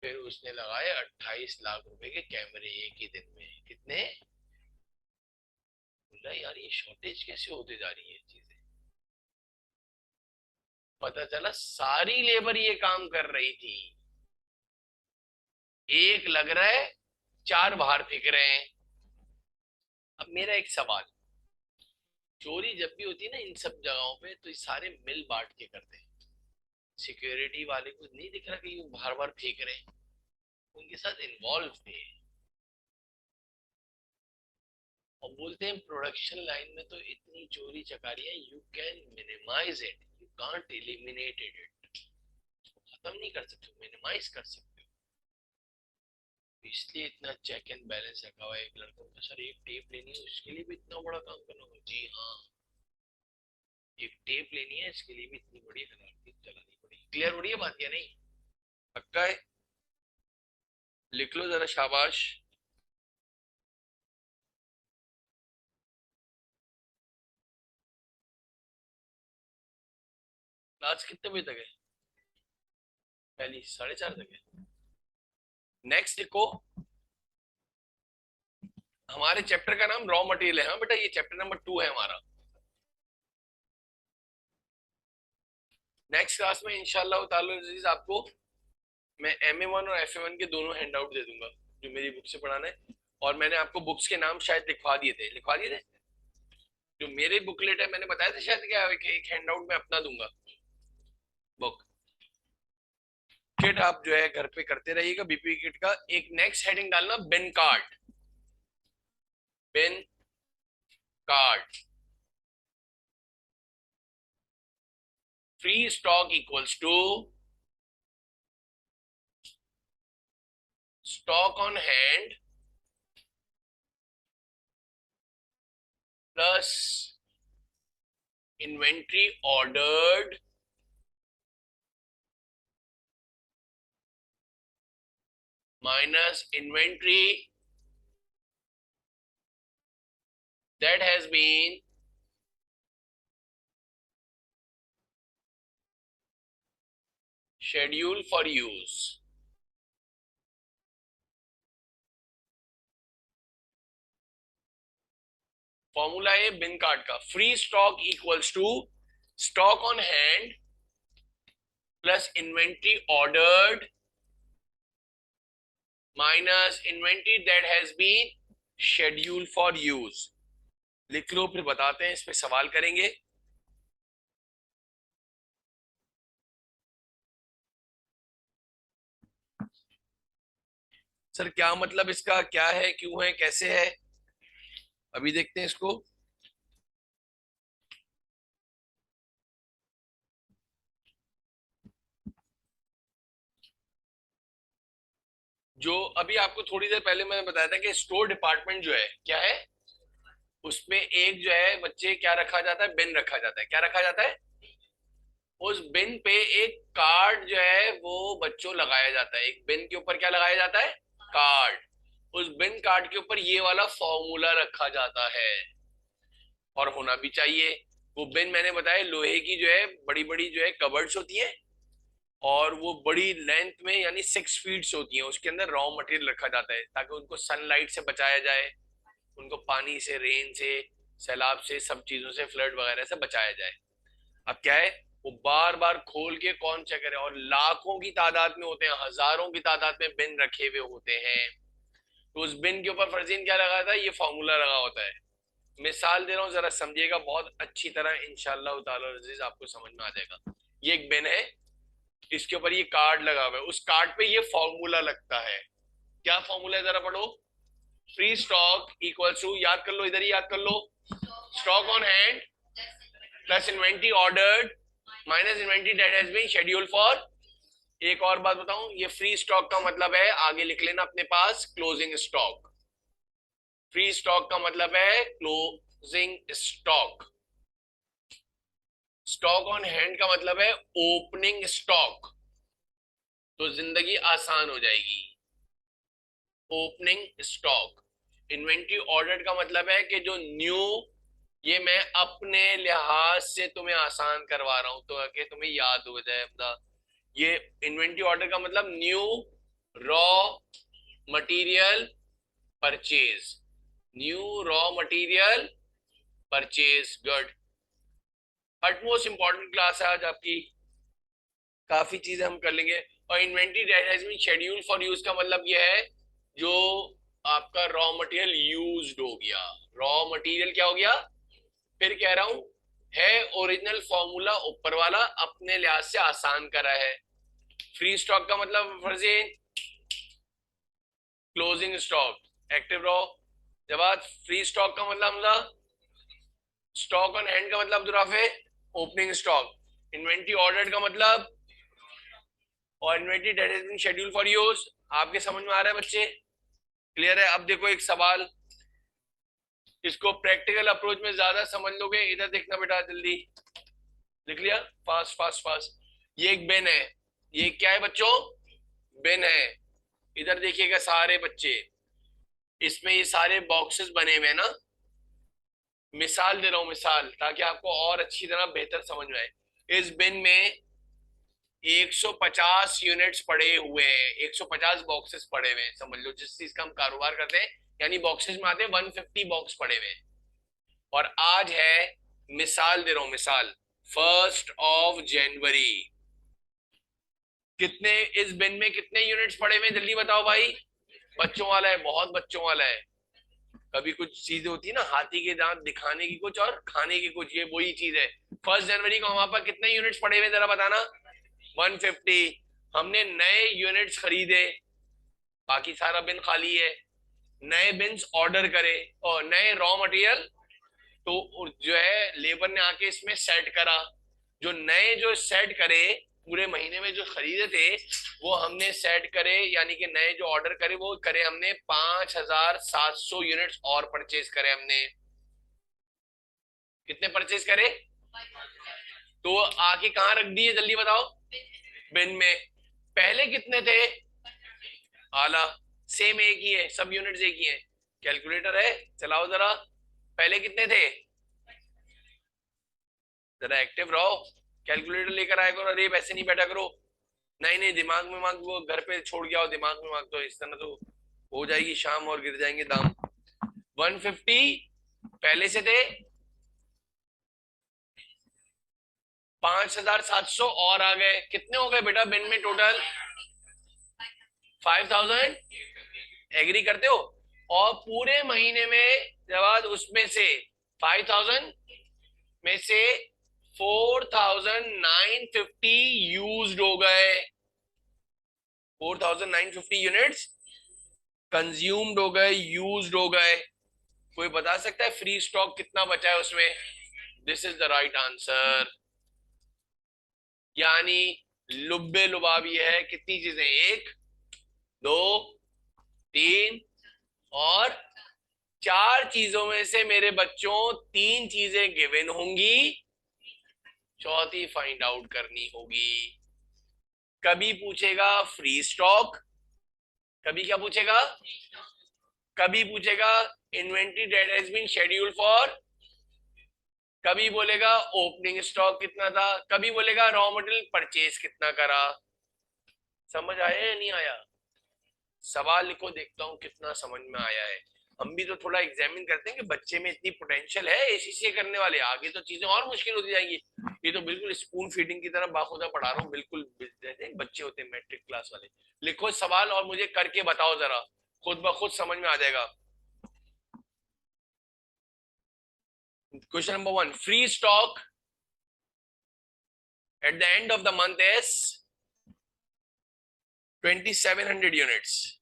फिर उसने लगाए 28 लाख रुपए के कैमरे एक ही दिन में, कितने, बोला यार ये शॉर्टेज कैसे होते जा रही है चीजें। पता चला सारी लेबर ये काम कर रही थी, एक लग रहा है, चार बाहर फेंक रहे हैं। अब मेरा एक सवाल, चोरी जब भी होती है ना इन सब जगहों पे तो ये सारे मिल बांट के करते हैं, सिक्योरिटी वाले को नहीं दिख रहा कि वो बार बार फेंक रहे हैं, उनके साथ इन्वॉल्व थे। और बोलते हैं प्रोडक्शन लाइन में तो इतनी चोरी चकारी है, you can minimise it, you can't eliminate it, खत्म नहीं कर सकते, मिनिमाइज कर सकते हो। तो इसलिए इतना चेक एंड बैलेंस रखा हुआ है। एक लड़का बोलता सर एक टेप लेनी है उसके लिए भी इतना बड़ा काम करना होगा, जी हाँ, एक टेप लेनी है इसके लिए भी इतनी बड़ी हलाकी चलानी पड़ेगी। क्लियर हो रही है बात या नहीं, पक्का है, लिख लो जरा, शाबाश। क्लास कितने बजे तक है? पहली 4:30 तक है। नेक्स्ट देखो, हमारे चैप्टर का नाम रॉ मटेरियल है। हाँ बेटा, ये चैप्टर नंबर 2 है हमारा। नेक्स्ट क्लास में इंशाल्लाह ताला अजीज आपको मैं MA1 और FA1 के दोनों हैंड आउट दे दूंगा, जो मेरी बुक से पढ़ाना है। और मैंने आपको बुक्स के नाम शायद लिखवा दिए थे। जो मेरे बुकलेट है, मैंने बताया था शायद क्या एक हैंड आउट में अपना दूंगा बुक। किट आप जो है घर पे करते रहिएगा। BPE किट का एक नेक्स्ट हेडिंग डालना, bin card. Bin card. Free stock equals to stock on hand plus inventory ordered minus inventory that has been scheduled for use. Formula है बिन कार्ड का, free stock equals to stock on hand plus inventory ordered minus inventory that has been schedule for use. लिख लो, फिर बताते हैं, इस पे सवाल करेंगे। सर क्या मतलब इसका, क्या है, क्यों है, कैसे है, अभी देखते हैं इसको। जो अभी आपको थोड़ी देर पहले मैंने बताया था कि स्टोर डिपार्टमेंट जो है क्या है, उसमें एक जो है बच्चे क्या रखा जाता है, बिन रखा जाता है। क्या रखा जाता है? उस बिन पे एक कार्ड जो है वो बच्चों लगाया जाता है। एक बिन के ऊपर क्या लगाया जाता है? कार्ड। उस बिन कार्ड के ऊपर ये वाला फॉर्मूला रखा जाता है, और होना भी चाहिए। वो बिन मैंने बताया लोहे की जो है बड़ी बड़ी जो है कबर्ड्स होती है, और वो बड़ी लेंथ में यानी 6 फीट होती है। उसके अंदर रॉ मटेरियल रखा जाता है ताकि उनको सनलाइट से बचाया जाए, उनको पानी से, रेन से, सैलाब से, सब चीजों से, फ्लड वगैरह से बचाया जाए। अब क्या है, वो बार बार खोल के कौन चेक करे, और लाखों की तादाद में होते हैं, हजारों की तादाद में बिन रखे हुए होते हैं। तो उस बिन के ऊपर फर्जीन क्या लगा था, ये फॉर्मूला लगा होता है। मिसाल दे रहा हूं, जरा समझिएगा बहुत अच्छी तरह, इंशाल्लाह ताला अजीज आपको समझ में आ जाएगा। ये एक बिन है, इसके ऊपर ये कार्ड लगा हुआ है, उस कार्ड पे ये फॉर्मूला लगता है। क्या फॉर्मूला है, जरा पढ़ो। फ्री स्टॉक इक्वल्स टू, याद कर लो, इधर ही याद कर लो, stock on hand plus inventory ordered minus inventory that has been scheduled for. एक और बात बताऊं, ये फ्री स्टॉक का मतलब है, आगे लिख लेना अपने पास, क्लोजिंग स्टॉक। फ्री स्टॉक का मतलब है closing stock. Stock on hand का मतलब है ओपनिंग स्टॉक। तो जिंदगी आसान हो जाएगी। Opening stock. इन्वेंट्री ऑर्डर का मतलब है कि जो न्यू, ये मैं अपने लिहाज से तुम्हें आसान करवा रहा हूं तो कि तुम्हें याद हो जाए अपना। ये इन्वेंट्री ऑर्डर का मतलब new raw material purchase. New raw material purchase. Good. Utmost important class है आज आपकी, काफी चीजें हम कर लेंगे। और inventory that has been schedule for use का मतलब ये है जो आपका रॉ मटेरियल यूज्ड हो गया। रॉ मटेरियल क्या हो गया, फिर कह रहा हूं, है ओरिजिनल फॉर्मूला ऊपर वाला, अपने लिहाज से आसान करा है। फ्री स्टॉक का मतलब फर्जी क्लोजिंग स्टॉक एक्टिव रॉ। जब आप फ्री स्टॉक का मतलब स्टॉक ऑन हैंड का मतलब दुराफे ओपनिंग स्टॉक। इन्वेंट्री ऑर्डर का मतलब, और inventory that has been schedule for use. आपके समझ में आ रहा है बच्चे? क्लियर है? अब देखो एक सवाल, इसको प्रैक्टिकल अप्रोच में ज्यादा समझ लोगे। इधर देखना बेटा, जल्दी लिख लिया, फास्ट फास्ट फास्ट। ये एक बिन है, ये क्या है बच्चों, बिन है। इधर देखिएगा सारे बच्चे, इसमें ये सारे बॉक्सेस बने हुए हैं ना। मिसाल दे रहा हूं, मिसाल, ताकि आपको और अच्छी तरह बेहतर समझ में आए। इस बिन में 150 यूनिट्स पड़े हुए हैं, 150 बॉक्सेस पड़े हुए हैं, समझ लो जिस चीज का हम कारोबार करते हैं, यानी बॉक्सेस में आते हैं 150 बॉक्स पड़े हुए हैं। और आज है, मिसाल दे रहा हूं, मिसाल 1 जनवरी, कितने इस बिन में कितने यूनिट्स पड़े हुए हैं जल्दी बताओ भाई। बच्चों वाला है, बहुत बच्चों वाला है। कभी कुछ चीजें होती है ना, हाथी के दांत दिखाने की कुछ और खाने की कुछ, ये वही चीज है। 1 जनवरी को हमारे पास कितने यूनिट्स पड़े हुए जरा बताना। 150। हमने नए यूनिट्स खरीदे, बाकी सारा बिन खाली है। नए बिन्स ऑर्डर करे और नए रॉ मटेरियल, तो जो है लेबर ने आके इसमें सेट करा। जो नए जो सेट करे, पूरे महीने में जो खरीदे थे वो हमने सेट करे, यानी कि नए जो ऑर्डर करे वो करे हमने 5700 यूनिट्स और परचेज करे हमने। कितने परचेज करे? तो आके कहाँ रख दिए जल्दी बताओ। बिन में। पहले कितने थे? आला, सेम एक ही है, सब यूनिट्स एक ही है। कैलकुलेटर है, चलाओ जरा। पहले कितने थे? जरा एक्टिव रहो, कैलकुलेटर लेकर आया करो। अरे वैसे नहीं बैठा करो। नहीं नहीं, दिमाग में मांग, वो घर पे छोड़ गया हो, दिमाग में मांग, तो इस तरह तो हो जाएगी शाम और गिर जाएंगे दाम। 150 पहले से थे, 5700 और आ गए। कितने हो गए बेटा बिन में टोटल? 5000। एग्री करते हो? और पूरे महीने में जब उसमें से 5000 में से 4950 यूज्ड हो गए, 4950 यूनिट्स कंज्यूम्ड हो गए, यूज्ड हो गए। कोई बता सकता है फ्री स्टॉक कितना बचा है उसमें? This is the right answer. यानी लुब्बे लुबाबी है कितनी चीजें, 1 2 3 और 4 चीजों में से मेरे बच्चों 3 चीजें गिवन होंगी, चौथी फाइंड आउट करनी होगी। कभी पूछेगा फ्री स्टॉक, कभी क्या पूछेगा? कभी पूछेगा inventory that has been schedule for, कभी बोलेगा ओपनिंग स्टॉक कितना था, कभी बोलेगा रॉ मटेरियल परचेज कितना करा। समझ आया या नहीं आया? सवाल लिखो, देखता हूं कितना समझ में आया है। हम भी तो थोड़ा एग्जामिन करते हैं कि बच्चे में इतनी पोटेंशियल है एसीसी करने वाले, आगे तो चीजें और मुश्किल होती जाएंगी। ये तो बिल्कुल स्पून फीडिंग की तरह बाखुदा पढ़ा रहा हूँ, बिल्कुल जैसे बच्चे होते हैं मैट्रिक क्लास वाले। लिखो सवाल और मुझे करके बताओ जरा, खुद ब खुद समझ में आ जाएगा। Question number 1, free stock at the end of the month is 2700 units.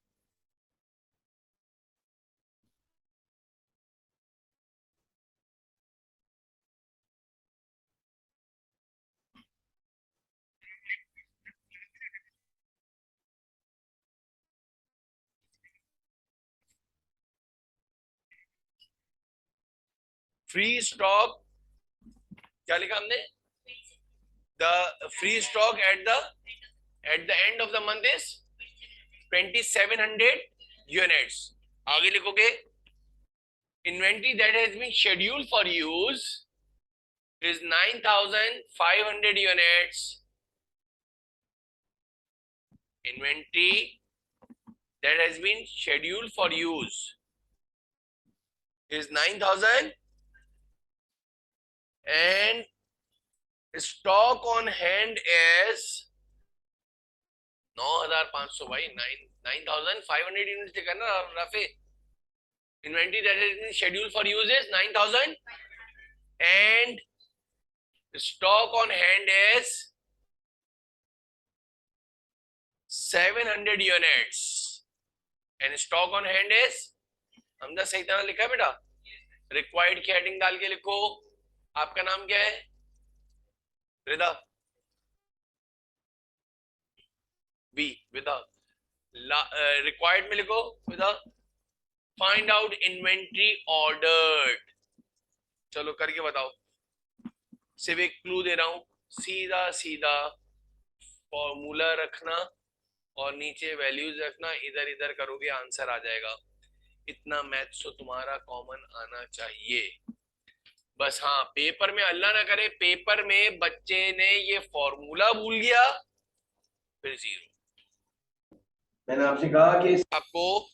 Free stock क्या लिखा हमने? The free stock at the end of the month is 2700 units. आगे लिखोगे inventory that has been scheduled for use is 9500 units. Inventory that has been scheduled for use is 9000 and stock on hand is 9500 भाई, 9500 यूनिट्स लिखा ना रफे। Inventory that has been scheduled for use is 9000 and stock on hand is 700 units and stock on hand is, हमने सही तरह लिखा है बेटा? रिक्वायर्ड की हेडिंग डाल के लिखो। आपका नाम क्या है? रिदा, बी विदा। रिक्वायर्ड में लिखो विदा, फाइंड आउट इन्वेंट्री ऑर्डर्ड। चलो करके बताओ, सिर्फ एक क्लू दे रहा हूं, सीधा सीधा फॉर्मूला रखना और नीचे वैल्यूज रखना, इधर इधर करोगे आंसर आ जाएगा। इतना मैथ्स तो तुम्हारा कॉमन आना चाहिए। बस हाँ, पेपर में अल्लाह ना करे पेपर में बच्चे ने ये फॉर्मूला भूल गया, फिर जीरो। मैंने आपसे कहा कि आपको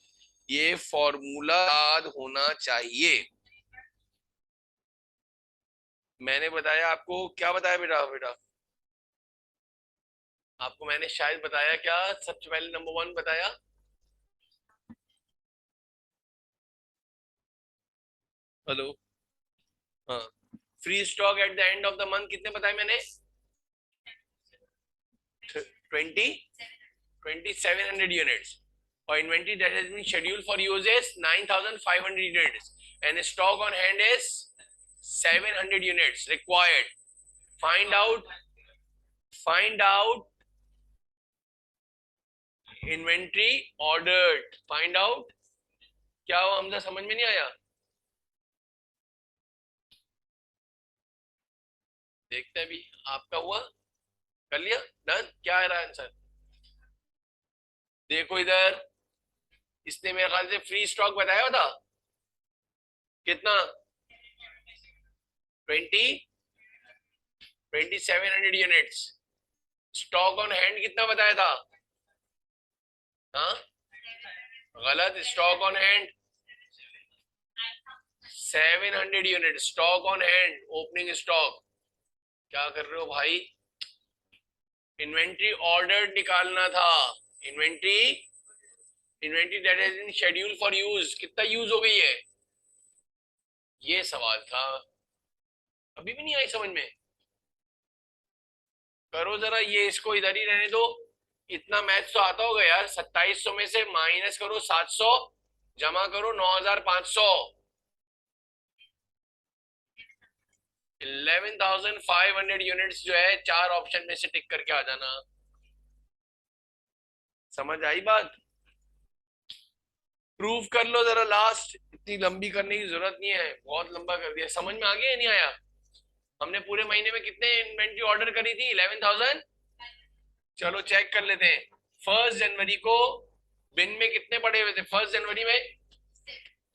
ये फॉर्मूला याद होना चाहिए। मैंने बताया आपको, क्या बताया बेटा? बेटा आपको मैंने शायद बताया क्या? सबसे पहले नंबर 1 बताया, हेलो, हाँ, free stock at the end of the month कितने बताए मैंने? 2700 यूनिट्स, और inventory that has been scheduled for use is 9500 units, and stock on hand is 700 units required. Find out, find out inventory ordered, find out. क्या हुआ हमजा, समझ में नहीं आया? देखते हैं अभी आपका हुआ, कर लिया, डन। क्या है आंसर? देखो इधर, इसने मेरे ख्याल से फ्री स्टॉक बताया था कितना, 2700 यूनिट्स। स्टॉक ऑन हैंड कितना बताया था? हाँ, गलत, stock on hand 700 unit, stock on hand opening stock. क्या कर रहे हो भाई? इन्वेंट्री ऑर्डर निकालना था, inventory, inventory that has been schedule for use, कितना यूज हो गई है, ये सवाल था। अभी भी नहीं आई समझ में? करो जरा ये, इसको इधर ही रहने दो। इतना मैथ तो आता होगा यार, 2700 में से माइनस करो 700, जमा करो 9500, 11,500 यूनिट्स जो है, चार ऑप्शन में से टिक करके आ जाना। समझ आई बात? प्रूव कर लो जरा लास्ट, इतनी लंबी करने की जरूरत नहीं है, बहुत लंबा कर दिया। समझ में आ गया या नहीं आया? हमने पूरे महीने में कितने इन्वेंट्री ऑर्डर करी थी? 11,000। चलो चेक कर लेते हैं। 1 जनवरी को बिन में कितने पड़े हुए थे? 1 जनवरी में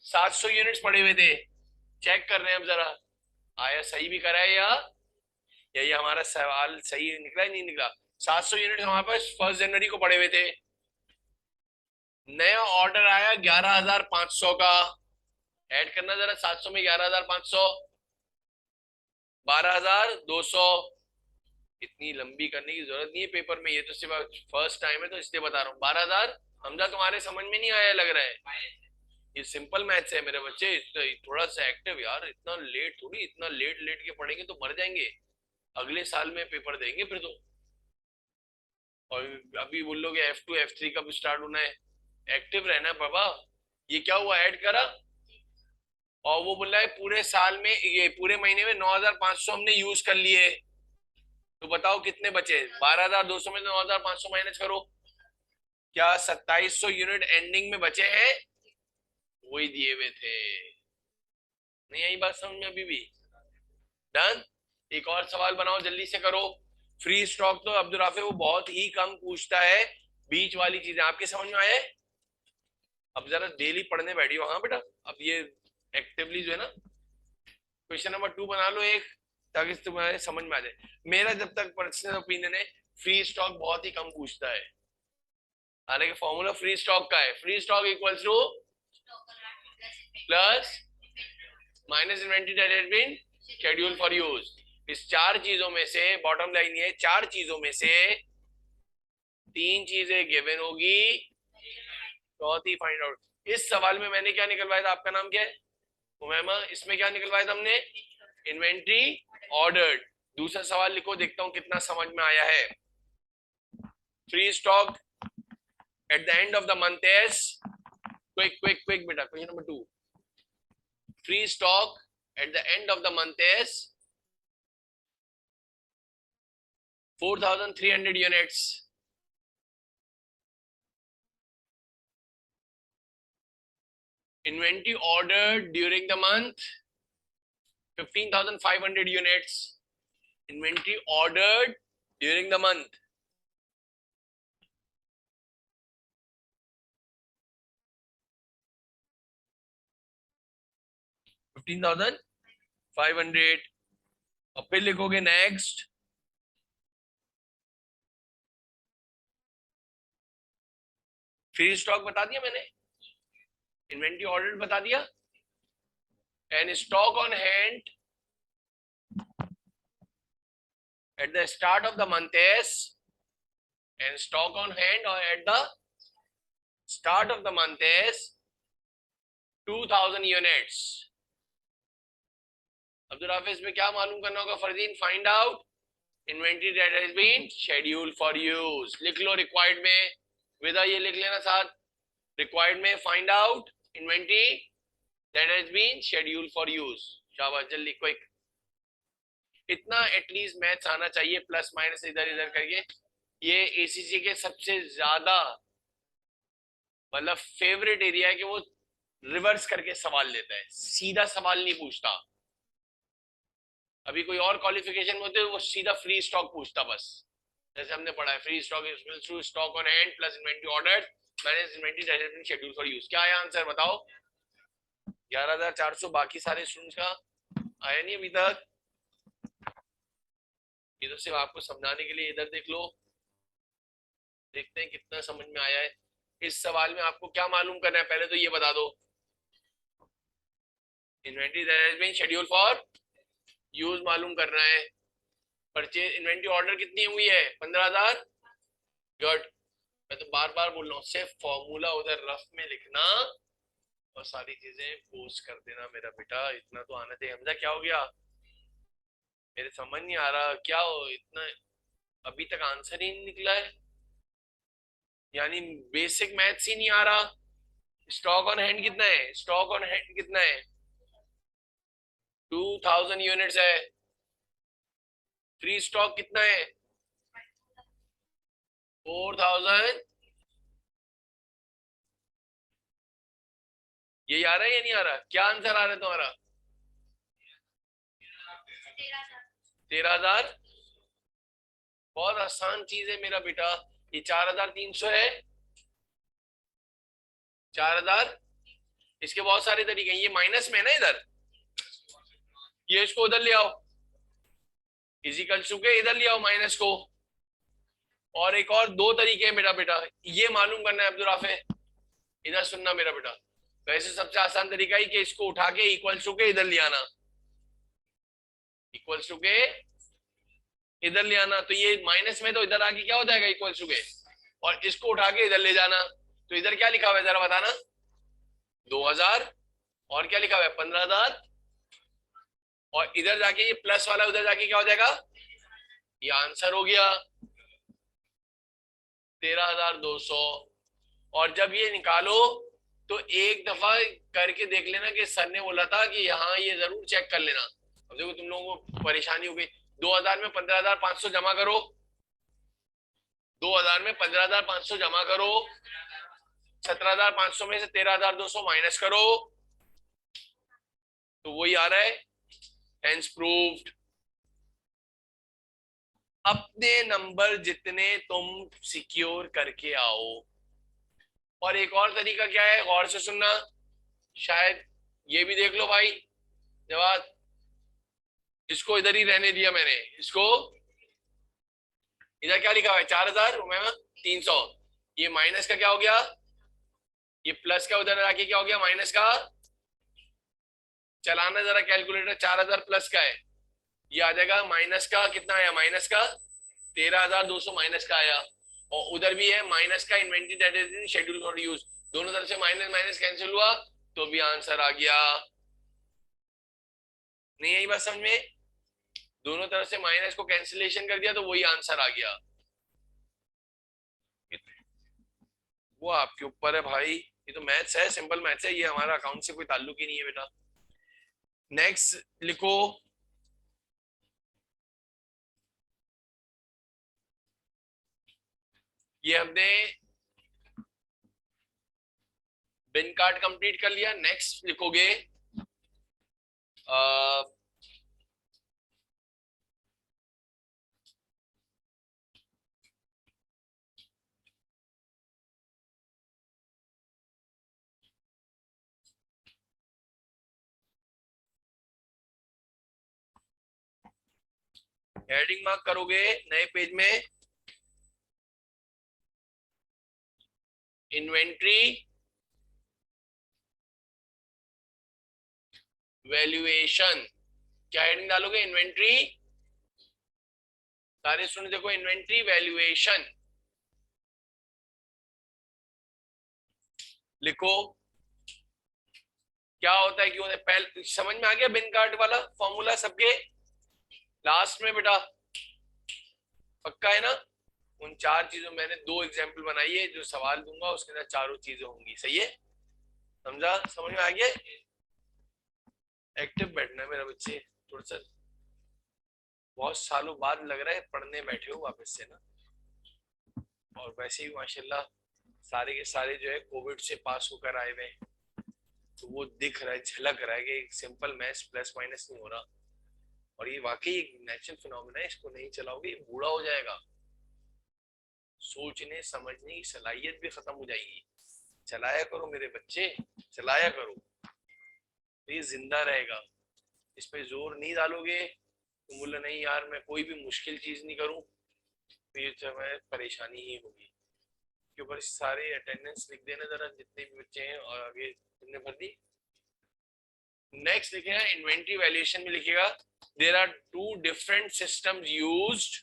700 यूनिट्स पड़े हुए थे। चेक कर रहे हैं अब जरा, आया सही भी करा है या ये हमारा सवाल सही निकला नहीं निकला। 700 यूनिट हमारे पास 1 जनवरी को पड़े हुए थे। नया ऑर्डर आया 11,500 का, ऐड करना जरा 700 में 11,500, 12,200। इतनी लंबी करने की जरूरत नहीं है पेपर में, ये तो सिर्फ फर्स्ट टाइम है तो इसलिए बता रहा हूँ। 12,000। हमजा तुम्हारे समझ में नहीं आया लग रहा है? ये सिंपल मैथ्स है मेरे बच्चे, थोड़ा सा एक्टिव यार, इतना लेट थोड़ी, इतना लेट लेट के पढ़ेंगे तो मर जाएंगे, अगले साल में पेपर देंगे फिर तो। और अभी बोल लोगे F2 F3 कब स्टार्ट होना है? एक्टिव रहना बाबा। ये क्या हुआ, ऐड करा, और वो बोल रहा है पूरे साल में, ये पूरे महीने में 9,500 हमने यूज कर लिए, तो बताओ कितने बचे? 12,200 में 9,500 माइनस करो, क्या 2,700 यूनिट एंडिंग में बचे हैं? वही दिए हुए थे। नहीं आई बात समझ में अभी भी? डन। एक और सवाल बनाओ, जल्दी से करो। फ्री स्टॉक तो अब्दुल राफे वो बहुत ही कम पूछता है, बीच वाली चीजें आपके समझ में आए? अब जरा डेली पढ़ने बैठियो, हाँ बेटा। अब ये एक्टिवली जो है ना, क्वेश्चन नंबर 2 बना लो एक, ताकि तुम्हारे समझ में आ जाए। मेरा जब तक पर्सनल ओपिनियन है, फ्री स्टॉक बहुत ही कम पूछता है। हालांकि फॉर्मूला फ्री स्टॉक का है, free stock equals to plus minus inventory that has been schedule for use. इस चार चीजों में से, बॉटम लाइन ये, चार चीजों में से 3 चीजें गिवन होगी, चौथी फाइंड आउट। इस सवाल में मैंने क्या निकलवाया था? आपका नाम क्या है? उमैमा। इसमें क्या निकलवाया था हमने? Inventory ordered. दूसरा सवाल लिखो, देखता हूं कितना समझ में आया है। Free stock at the end of the month is, quick quick quick बेटा, question number 2। Free stock at the end of the month is 4,300 units. Inventory ordered during the month 15,500 units. Inventory ordered during the month. $15,000 500 और फिर लिखोगे नेक्स्ट। फ्री स्टॉक बता दिया मैंने, इन्वेंटरी ऑर्डर बता दिया, and stock on hand at the start of the month is, and stock on hand or at the start of the month is 2000 units। Abdul Hafiz में क्या मालूम करना होगा Fardeen? Find out inventory that has been scheduled for use. लिख लो रिक्वायर्ड में, विदा ये लिख लेना साथ, रिक्वायर्ड में find out inventory that has been scheduled for use. शाबाश, जल्दी क्विक। इतना एटलीस्ट मैथ्स आना चाहिए, प्लस माइनस इधर इधर करके। ये एसीसी के सबसे ज्यादा मतलब फेवरेट एरिया है कि वो रिवर्स करके सवाल लेता है, सीधा सवाल नहीं पूछता। अभी कोई और क्वालिफिकेशन में होते वो सीधा फ्री स्टॉक पूछता बस, जैसे हमने पढ़ा है free stock is to stock on hand plus inventory order minus inventory that has been scheduled for use. क्या आया आंसर बताओ? 11,400। बाकी सारे स्टूडेंट्स का आया नहीं अभी तक? ये तो सिर्फ आपको समझाने के लिए, इधर देख लो, देखते हैं कितना समझ में आया है। इस सवाल में आपको क्या मालूम करना है पहले तो ये बता दो। Inventory that has been scheduled for use मालूम करना है। परचेज इन्वेंटरी ऑर्डर कितनी हुई है? 15,000। गुड। मैं तो बार बार बोल रहा हूँ, सिर्फ फॉर्मूला उधर रफ में लिखना और सारी चीजें पोस्ट कर देना मेरा बेटा, इतना तो आना चाहिए। हमजा क्या हो गया? मेरे समझ नहीं आ रहा क्या हो, इतना अभी तक आंसर ही नहीं निकला है, यानी बेसिक मैथ्स ही नहीं आ रहा। स्टॉक ऑन हैंड कितना है? स्टॉक ऑन हैंड कितना है? 2000 यूनिट्स है। फ्री स्टॉक कितना है? 4000। ये आ रहा है या नहीं आ रहा? क्या आंसर आ रहा है तुम्हारा? 13,000। बहुत आसान चीज है मेरा बेटा। ये 4,300 है, 4,000। इसके बहुत सारे तरीके हैं, ये माइनस में है ना इधर, ये इसको उधर ले आओ, इजिकल टू के इधर ले आओ माइनस को। और एक और दो तरीके हैं मेरा बेटा, ये मालूम करना है अब्दुल राफे, इधर सुनना मेरा बेटा। वैसे सबसे आसान तरीका ही कि इसको उठा के इक्वल्स टू के इधर ले आना, इक्वल्स टू के इधर ले आना। तो ये माइनस में तो इधर आके क्या हो जाएगा? इक्वल्स टू के। और इसको उठा के इधर ले जाना, तो इधर क्या लिखा हुआ है जरा बताना? 2000। और क्या लिखा हुआ है? 15,000। और इधर जाके ये प्लस वाला उधर जाके क्या हो जाएगा? ये आंसर हो गया 13,200। और जब ये निकालो तो एक दफा करके देख लेना कि सर ने बोला था कि यहाँ ये जरूर चेक कर लेना। अब देखो तुम लोगों को परेशानी हो गई, 2000 में 15,500 जमा करो, 2000 में 15,500 जमा करो, 17,500 में से 13,200 माइनस करो, तो वही आ रहा है, हेंस प्रूव्ड। अपने नंबर जितने तुम सिक्योर करके आओ। और एक और तरीका क्या है, गौर से सुनना, शायद ये भी देख लो भाई जवाब। इसको इधर ही रहने दिया मैंने, इसको इधर क्या लिखा हुआ है? 4,300। ये माइनस का क्या हो गया? ये प्लस का उधर आके क्या हो गया? माइनस का। चलाना जरा कैलकुलेटर, 4,000 प्लस का है, ये आ जाएगा माइनस का। कितना आया माइनस का? 13,200 माइनस का आया। और उधर भी है माइनस का, inventory that is in schedule for use. दोनों तरफ से माइनस माइनस कैंसिल हुआ तो भी आंसर आ गया। नहीं आई बात समझ में? दोनों तरफ से माइनस को कैंसिलेशन कर दिया तो वही आंसर आ गया। वो आपके ऊपर है भाई, ये तो मैथ्स है, सिंपल मैथ्स है, ये हमारा अकाउंट से कोई ताल्लुक ही नहीं है बेटा। नेक्स्ट लिखो, ये हमने बिन कार्ड कंप्लीट कर लिया। नेक्स्ट लिखोगे हेडिंग मार्क करोगे नए पेज में, इन्वेंट्री वैल्यूएशन। क्या हेडिंग डालोगे? इन्वेंट्री, सारे सुन देखो, इन्वेंट्री वैल्यूएशन लिखो। क्या होता है, क्यों होता है, पहले समझ में आ गया बिन कार्ड वाला फॉर्मूला सबके लास्ट में बेटा? पक्का है ना? उन चार चीजों, मैंने दो एग्जाम्पल बनाई है, जो सवाल दूंगा उसके अंदर चारों चीजें होंगी। सही है? समझा? समझ में आ गया? एक्टिव बैठना है मेरा बच्चे, थोड़ा सा बहुत सालों बाद लग रहा है पढ़ने बैठे हो वापस से ना। और वैसे ही माशाल्लाह सारे के सारे जो है कोविड से पास होकर आए हुए, तो वो दिख रहा है, झलक रहा है कि सिंपल मैथ्स प्लस माइनस नहीं हो रहा। और ये वाकई एक नेचुरल फिनोमेना है, इसको नहीं चलाओगे ये बूढ़ा हो जाएगा, सोचने समझने की सलाहियत भी खत्म हो जाएगी। चलाया करो मेरे बच्चे, चलाया करो, तो ये जिंदा रहेगा। इस पे जोर नहीं डालोगे तो बोले नहीं यार मैं कोई भी मुश्किल चीज नहीं करूं, तो ये जो है परेशानी ही होगी। के ऊपर सारे अटेंडेंस लिख देना जरा, जितने भी बच्चे हैं, और आगे तुमने भर दी। नेक्स्ट लिखेगा इन्वेंट्री वैल्यूएशन में लिखेगा there are two different systems used,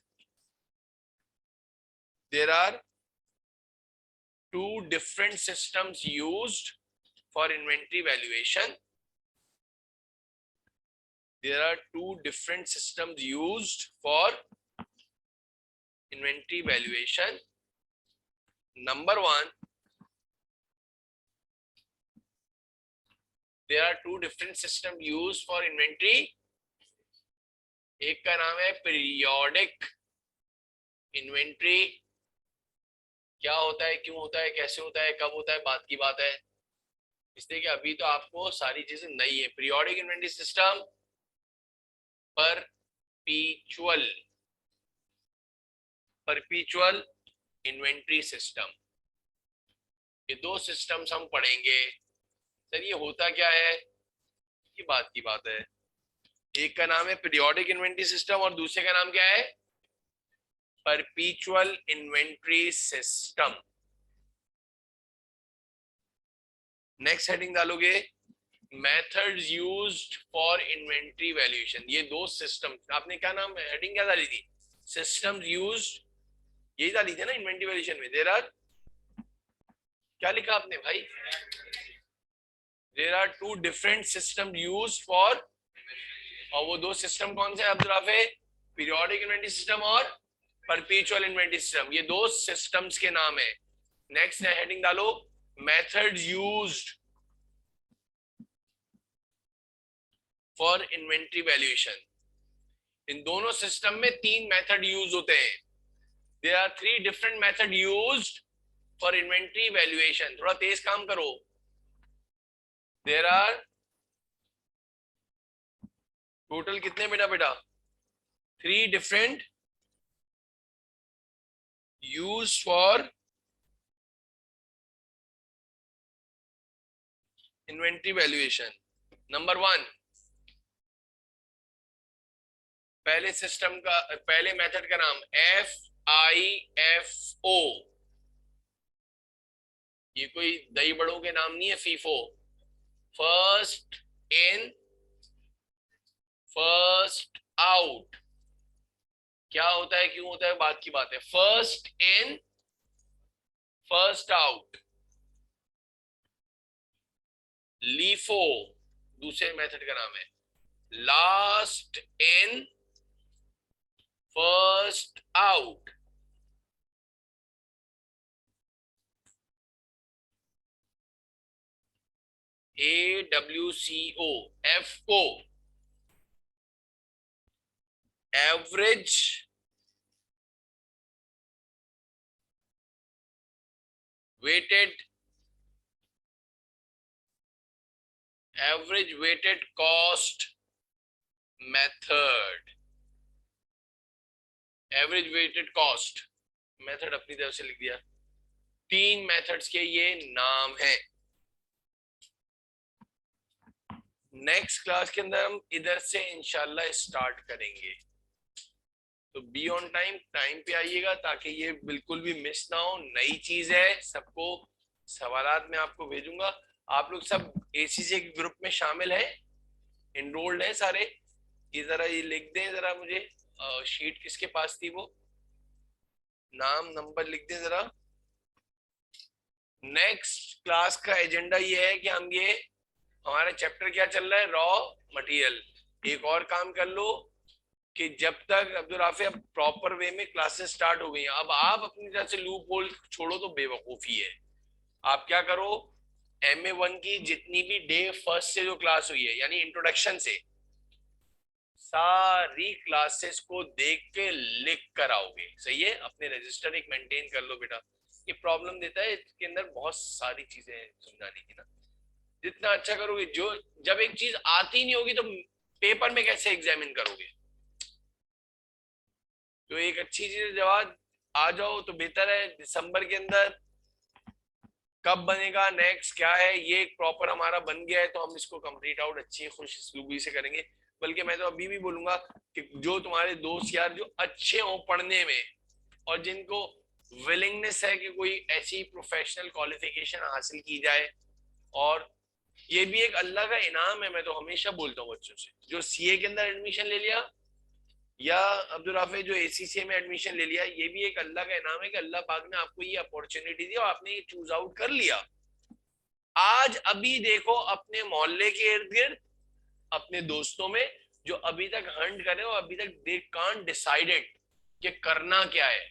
there are two different systems used for inventory valuation. There are two different systems used for inventory valuation. Number one, there are two different systems used for inventory. एक का नाम है पीरियोडिक इन्वेंट्री। क्या होता है, क्यों होता है, कैसे होता है, कब होता है, बात की बात है, इसलिए कि अभी तो आपको सारी चीजें नई है। Periodic inventory system, परपीचुअल परपीचुअल inventory system, ये दो सिस्टम्स हम पढ़ेंगे। सर ये होता क्या है, ये बात की बात है। एक का नाम है पीरियोडिक इन्वेंट्री सिस्टम और दूसरे का नाम क्या है? Perpetual inventory system. Next heading डालोगे methods used for inventory valuation. ये दो सिस्टम, आपने क्या नाम हेडिंग क्या डाली थी? सिस्टम्स यूज्ड, यही डाली थी ना इन्वेंट्री वैल्यूएशन में। देयर आर, क्या लिखा आपने भाई? There are two different system used for, और वो दो सिस्टम कौन से Abdul Rafe? Periodic inventory system और परपीचुअल इन्वेंट्री सिस्टम, ये दो सिस्टम्स के नाम है। नेक्स्ट हेडिंग डालो methods used for inventory valuation. इन दोनों सिस्टम में तीन मेथड यूज होते हैं। There are three different method used for inventory valuation. थोड़ा तेज काम करो। देयर आर टोटल कितने बेटा बेटा? Three different use for inventory valuation. Number one, पहले सिस्टम का, पहले मेथड का नाम FIFO। ये कोई दही बड़ों के नाम नहीं है, FIFO. First in first out. क्या होता है, क्यों होता है, बात की बात है। First in first out. LIFO दूसरे मेथड का नाम है। Last in first out. AWCO, FO, average weighted cost method. Average weighted cost method अपनी तरफ से लिख दिया। तीन मेथड्स के ये नाम हैं। नेक्स्ट क्लास के अंदर हम इधर से इंशाल्लाह स्टार्ट करेंगे। तो बी ऑन टाइम, टाइम पे आइएगा ताकि ये बिल्कुल भी मिस ना हो, नई चीज है सबको। सवालात मैं आपको भेजूंगा। आप लोग सब एसीसी के ग्रुप में शामिल हैं, इनरोल्ड हैं सारे? ये जरा ये लिख दें जरा मुझे, शीट किसके पास थी वो, नाम नंबर लिख दें जरा। नेक्स्ट क्लास का एजेंडा ये है कि हम ये, हमारा चैप्टर क्या चल रहा है, रॉ मटेरियल। एक और काम कर लो कि जब तक अब्दुल राफे अब प्रॉपर वे में क्लासेस स्टार्ट हो गई हैं, अब आप अपनी तरफ से लूप होल छोड़ो तो बेवकूफी है। आप क्या करो, MA1 की जितनी भी डे फर्स्ट से जो क्लास हुई है यानी इंट्रोडक्शन से, सारी क्लासेस को देख के लिख कर आओगे। सही है, अपने रजिस्टर एक मेंटेन कर लो बेटा। ये प्रॉब्लम देता है, इसके अंदर बहुत सारी चीजें हैं समझाने की ना। जितना अच्छा करोगे, जो जब एक चीज आती नहीं होगी तो पेपर में कैसे एग्जामिन करोगे। तो एक अच्छी चीज जवाब आ जाओ तो बेहतर है। दिसंबर के अंदर कब बनेगा, नेक्स्ट क्या है, ये एक प्रॉपर हमारा बन गया है तो हम इसको कंप्लीट आउट अच्छी खुशस्लूबी से करेंगे। बल्कि मैं तो अभी भी बोलूंगा कि जो तुम्हारे दोस्त यार जो अच्छे हो पढ़ने में और जिनको विलिंगनेस है कि कोई ऐसी प्रोफेशनल क्वालिफिकेशन हासिल की जाए, और ये भी एक अल्लाह का इनाम है। मैं तो हमेशा बोलता हूँ बच्चों से, जो सीए के अंदर एडमिशन ले लिया या अब्दुल राफे जो एसीसीए में एडमिशन ले लिया, ये भी एक अल्लाह का इनाम है कि अल्लाह पाक ने आपको ये अपॉर्चुनिटी दी और आपने ये चूज आउट कर लिया। आज अभी देखो अपने मोहल्ले के इर्द गिर्द, अपने दोस्तों में जो अभी तक हंट करे और अभी तक दे कांट डिसाइडेड कि करना क्या है।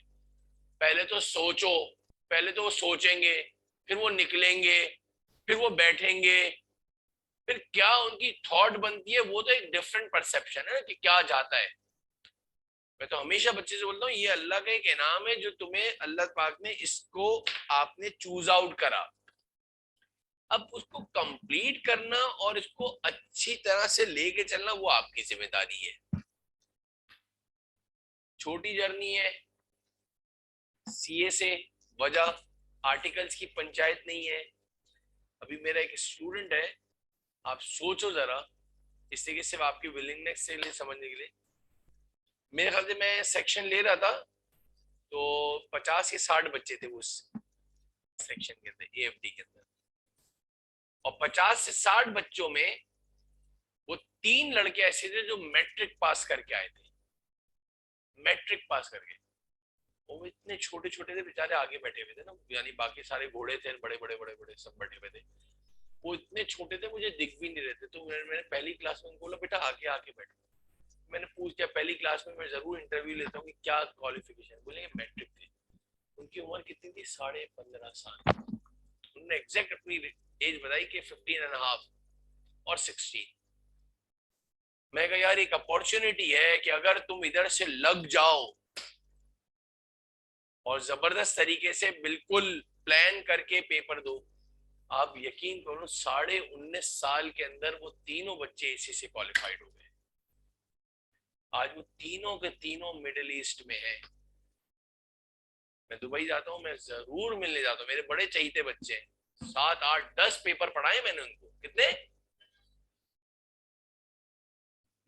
पहले तो सोचो, पहले तो वो सोचेंगे, फिर वो निकलेंगे, फिर वो बैठेंगे, फिर क्या उनकी थॉट बनती है वो तो एक डिफरेंट परसेप्शन है ना कि क्या जाता है। मैं तो हमेशा बच्चे से बोलता हूँ ये अल्लाह का एक इनाम है जो तुम्हें अल्लाह पाक ने इसको आपने चूज आउट करा। अब उसको कंप्लीट करना और इसको अच्छी तरह से लेके चलना वो आपकी जिम्मेदारी है। छोटी जर्नी है, सीए से वजह आर्टिकल्स की पंचायत नहीं है। अभी मेरा एक स्टूडेंट है, आप सोचो जरा, इससे कि सिर्फ आपकी विलिंगनेस से लिए समझने के लिए, मेरे ख्याल से मैं सेक्शन ले रहा था तो 50 या 60 बच्चे थे उस सेक्शन के अंदर, एएफडी के अंदर, और 50 से 60 बच्चों में वो 3 लड़के ऐसे थे जो मैट्रिक पास करके आए थे। मैट्रिक पास करके वो इतने छोटे छोटे थे बेचारे, आगे बैठे हुए थे ना, यानी बाकी सारे घोड़े थे, बड़े बड़े बड़े बड़े सब बैठे हुए थे। वो इतने छोटे थे मुझे दिख भी नहीं रहे थे। तो मैंने पहली क्लास में उनको बोला बेटा आगे आके बैठो। मैंने पूछ किया पहली क्लास में, मैं जरूर इंटरव्यू लेता हूँ कि क्या क्वालिफिकेशन, बोले मैट्रिक थे। उनकी उम्र कितनी थी, 15.5 साल। उन्होंने एग्जैक्ट अपनी एज बताई कि 15.5 और 16। मैं कहा यार एक अपॉर्चुनिटी है कि अगर तुम इधर से लग जाओ और जबरदस्त तरीके से बिल्कुल प्लान करके पेपर दो, आप यकीन करो 19.5 साल के अंदर वो तीनों बच्चे एसी से क्वालिफाइड हो गए। आज वो तीनों के तीनों मिडिल ईस्ट में है। मैं दुबई जाता हूँ, मैं जरूर मिलने जाता हूँ, मेरे बड़े चहीते बच्चे हैं। 7 8 10 पेपर पढ़ाए मैंने उनको। कितने?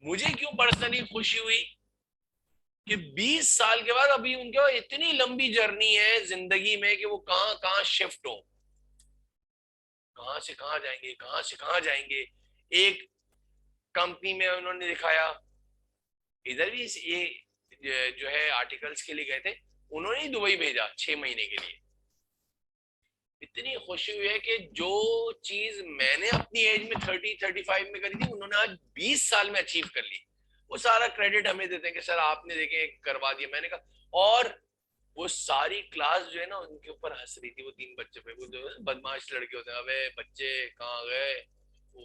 मुझे क्यों पर्सनली खुशी हुई कि 20 साल के बाद अभी उनके पास इतनी लंबी जर्नी है जिंदगी में कि वो कहां कहां शिफ्ट हो, कहां से कहां जाएंगे, कहां से कहां जाएंगे। एक कंपनी में उन्होंने दिखाया, इधर भी ये जो है आर्टिकल्स के लिए गए थे, उन्होंने ही दुबई भेजा 6 महीने के लिए। इतनी खुशी हुई है कि जो चीज मैंने अपनी एज में 30 35 में करी थी, उन्होंने आज 20 साल में अचीव कर ली। वो सारा क्रेडिट हमें देते हैं कि सर आपने देखे करवा दिया। मैंने कहा, और वो सारी क्लास जो है ना उनके ऊपर हंस रही थी। वो 3 बच्चे पे, वो जो बदमाश लड़के होते हैं, अबे बच्चे कहाँ गए, वो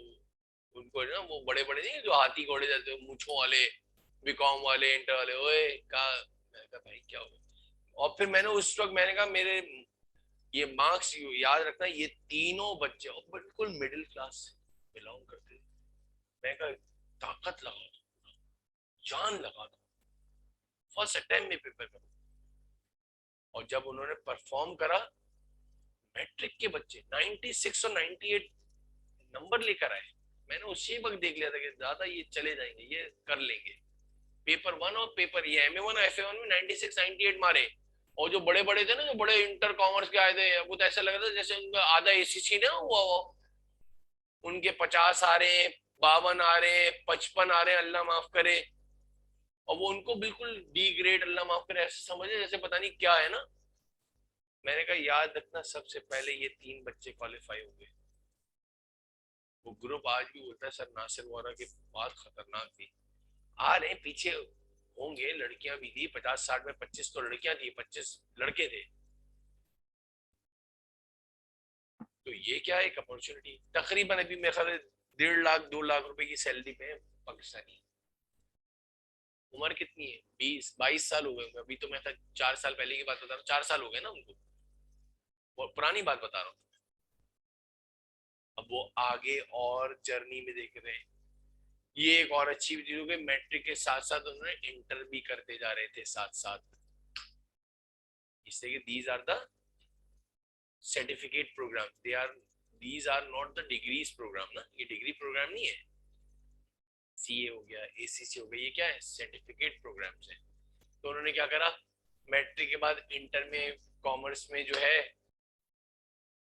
उनको ना वो बड़े बड़े नहीं जो हाथी घोड़े जैसे मूछों वाले, बीकॉम वाले, इंटर वाले, ओए कहा। मैंने कहा भाई क्या हो। और फिर मैंने उस वक्त मैंने कहा मेरे ये मार्क्स याद रखना, ये तीनों बच्चे और बिल्कुल मिडिल क्लास से बिलोंग करते थे। मैं कहा ताकत लगा दो, जान लगा दो, फर्स्ट अटेम्प्ट में पेपर करो। और जब उन्होंने परफॉर्म करा, मैट्रिक के बच्चे 96 और 98 नंबर लेकर आए। मैंने उसी वक्त देख लिया था कि ज्यादा ये चले जाएंगे, ये कर लेंगे। पेपर 1 और पेपर ये MA1 और FA1 में 96 98 मारे। और जो बड़े बड़े थे ना, जो बड़े इंटर कॉमर्स के आए थे, वो तो ऐसा लग रहा था जैसे उनका आधा ACC ना हुआ हो। उनके 50 आ रहे, 52 आ रहे, 55 आ रहे, अल्लाह माफ करे। और वो उनको बिल्कुल डी ग्रेड, अल्लाह माफ करे, ऐसे समझे जैसे पता नहीं क्या है ना। मैंने कहा याद रखना, सबसे पहले ये 3 बच्चे क्वालिफाई हो गए। वो ग्रुप आज भी बोलता है सर नासिर वोरा की बात खतरनाक थी। आ रहे पीछे होंगे, लड़कियां भी थी 50 60 में, 25 तो लड़कियां थी, 25 लड़के थे। तो ये क्या है, एक अपॉर्चुनिटी। तकरीबन अभी मेरे ख्याल 1.5 लाख 2 लाख रुपए की सैलरी पे है पाकिस्तानी। उम्र कितनी है, 20 22 साल हो गए होंगे। अभी तो मैं 4 साल पहले की बात बता रहा हूँ, 4 साल हो गए ना उनको, और पुरानी बात बता रहा हूँ। अब वो आगे और जर्नी में देख रहे हैं। ये एक और अच्छी चीज हो गई, मैट्रिक के साथ साथ उन्होंने इंटर भी करते जा रहे थे साथ साथ, इससे कि these are the certificate programme, these are not the degrees programme ना, ये डिग्री प्रोग्राम नहीं है। CA हो गया, ACC हो गया, ये क्या है, सर्टिफिकेट प्रोग्राम्स है। तो उन्होंने क्या करा, मैट्रिक के बाद इंटर में कॉमर्स में जो है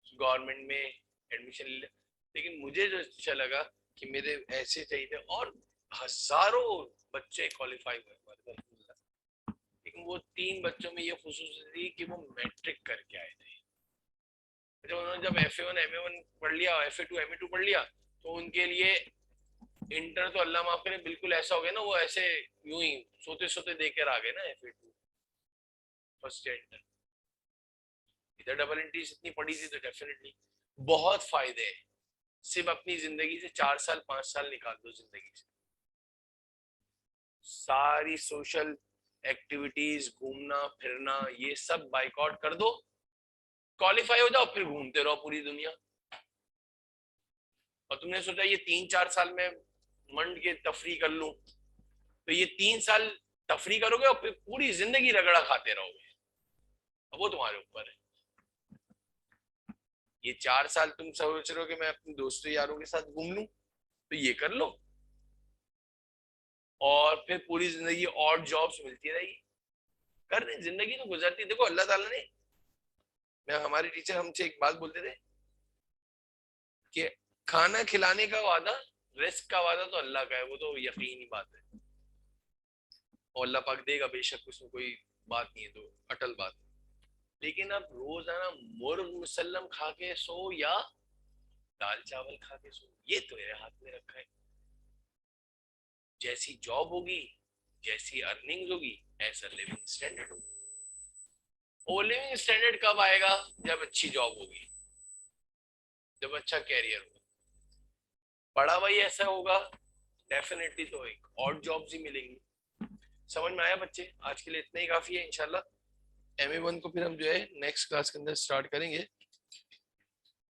गवर्नमेंट में एडमिशन ले लिया। लेकिन मुझे जो अच्छा लगा कि मेरे ऐसे चाहिए थे, और हजारों बच्चे क्वालिफाई हुए हमारे तरफ। लेकिन वो 3 बच्चों में ये खुशूसियत थी कि वो मैट्रिक करके आए थे। जब उन्होंने जब FA1 MA1 पढ़ लिया, FA2 MA2 पढ़ लिया, तो उनके लिए इंटर तो अल्लाह माफ करे बिल्कुल ऐसा हो गया ना, वो ऐसे यूं ही सोते सोते देकर आ गए ना FA2 फर्स्ट इंटर। इधर डबल एंट्रीज इतनी पड़ी थी तो डेफिनेटली बहुत फायदे हैं। सिर्फ अपनी जिंदगी से 4 साल 5 साल निकाल दो जिंदगी से, सारी सोशल एक्टिविटीज, घूमना फिरना, ये सब बाइकआउट कर दो, क्वालिफाई हो जाओ, फिर घूमते रहो पूरी दुनिया। और तुमने सोचा ये 3 4 साल में मंड के तफरी कर लूं, तो ये 3 साल तफरी करोगे और फिर पूरी जिंदगी रगड़ा खाते रहोगे। अब वो तुम्हारे ऊपर है। ये 4 साल तुम सोच रहे हो कि मैं अपने दोस्तों यारों के साथ घूम लूं, तो ये कर लो, और फिर पूरी जिंदगी और जॉब्स मिलती रहेगी। कर रहे, जिंदगी तो गुजरती। देखो अल्लाह ताला ने, मैं हमारे टीचर हमसे एक बात बोलते थे कि खाना खिलाने का वादा, रिस्क का वादा तो अल्लाह का है, वो तो यकीनी बात है, और अल्लाह पाक देगा बेशक, उसमें कोई बात नहीं है, तो अटल बात है। लेकिन अब रोजाना मुर्ग मुसल्लम खा के सो या दाल चावल खा के सो, ये तो मेरे हाथ में रखा है। जैसी जॉब होगी, जैसी अर्निंग होगी, ऐसा लिविंग स्टैंडर्ड होगा। वो लिविंग स्टैंडर्ड कब आएगा, जब अच्छी जॉब होगी, जब अच्छा कैरियर होगा, पढ़ा भाई ऐसा होगा, डेफिनेटली तो एक और जॉब्स ही मिलेंगी। समझ में आया बच्चे? आज के लिए इतना ही काफी है। इंशाल्लाह MA1 को फिर हम जो है नेक्स्ट क्लास के अंदर स्टार्ट करेंगे।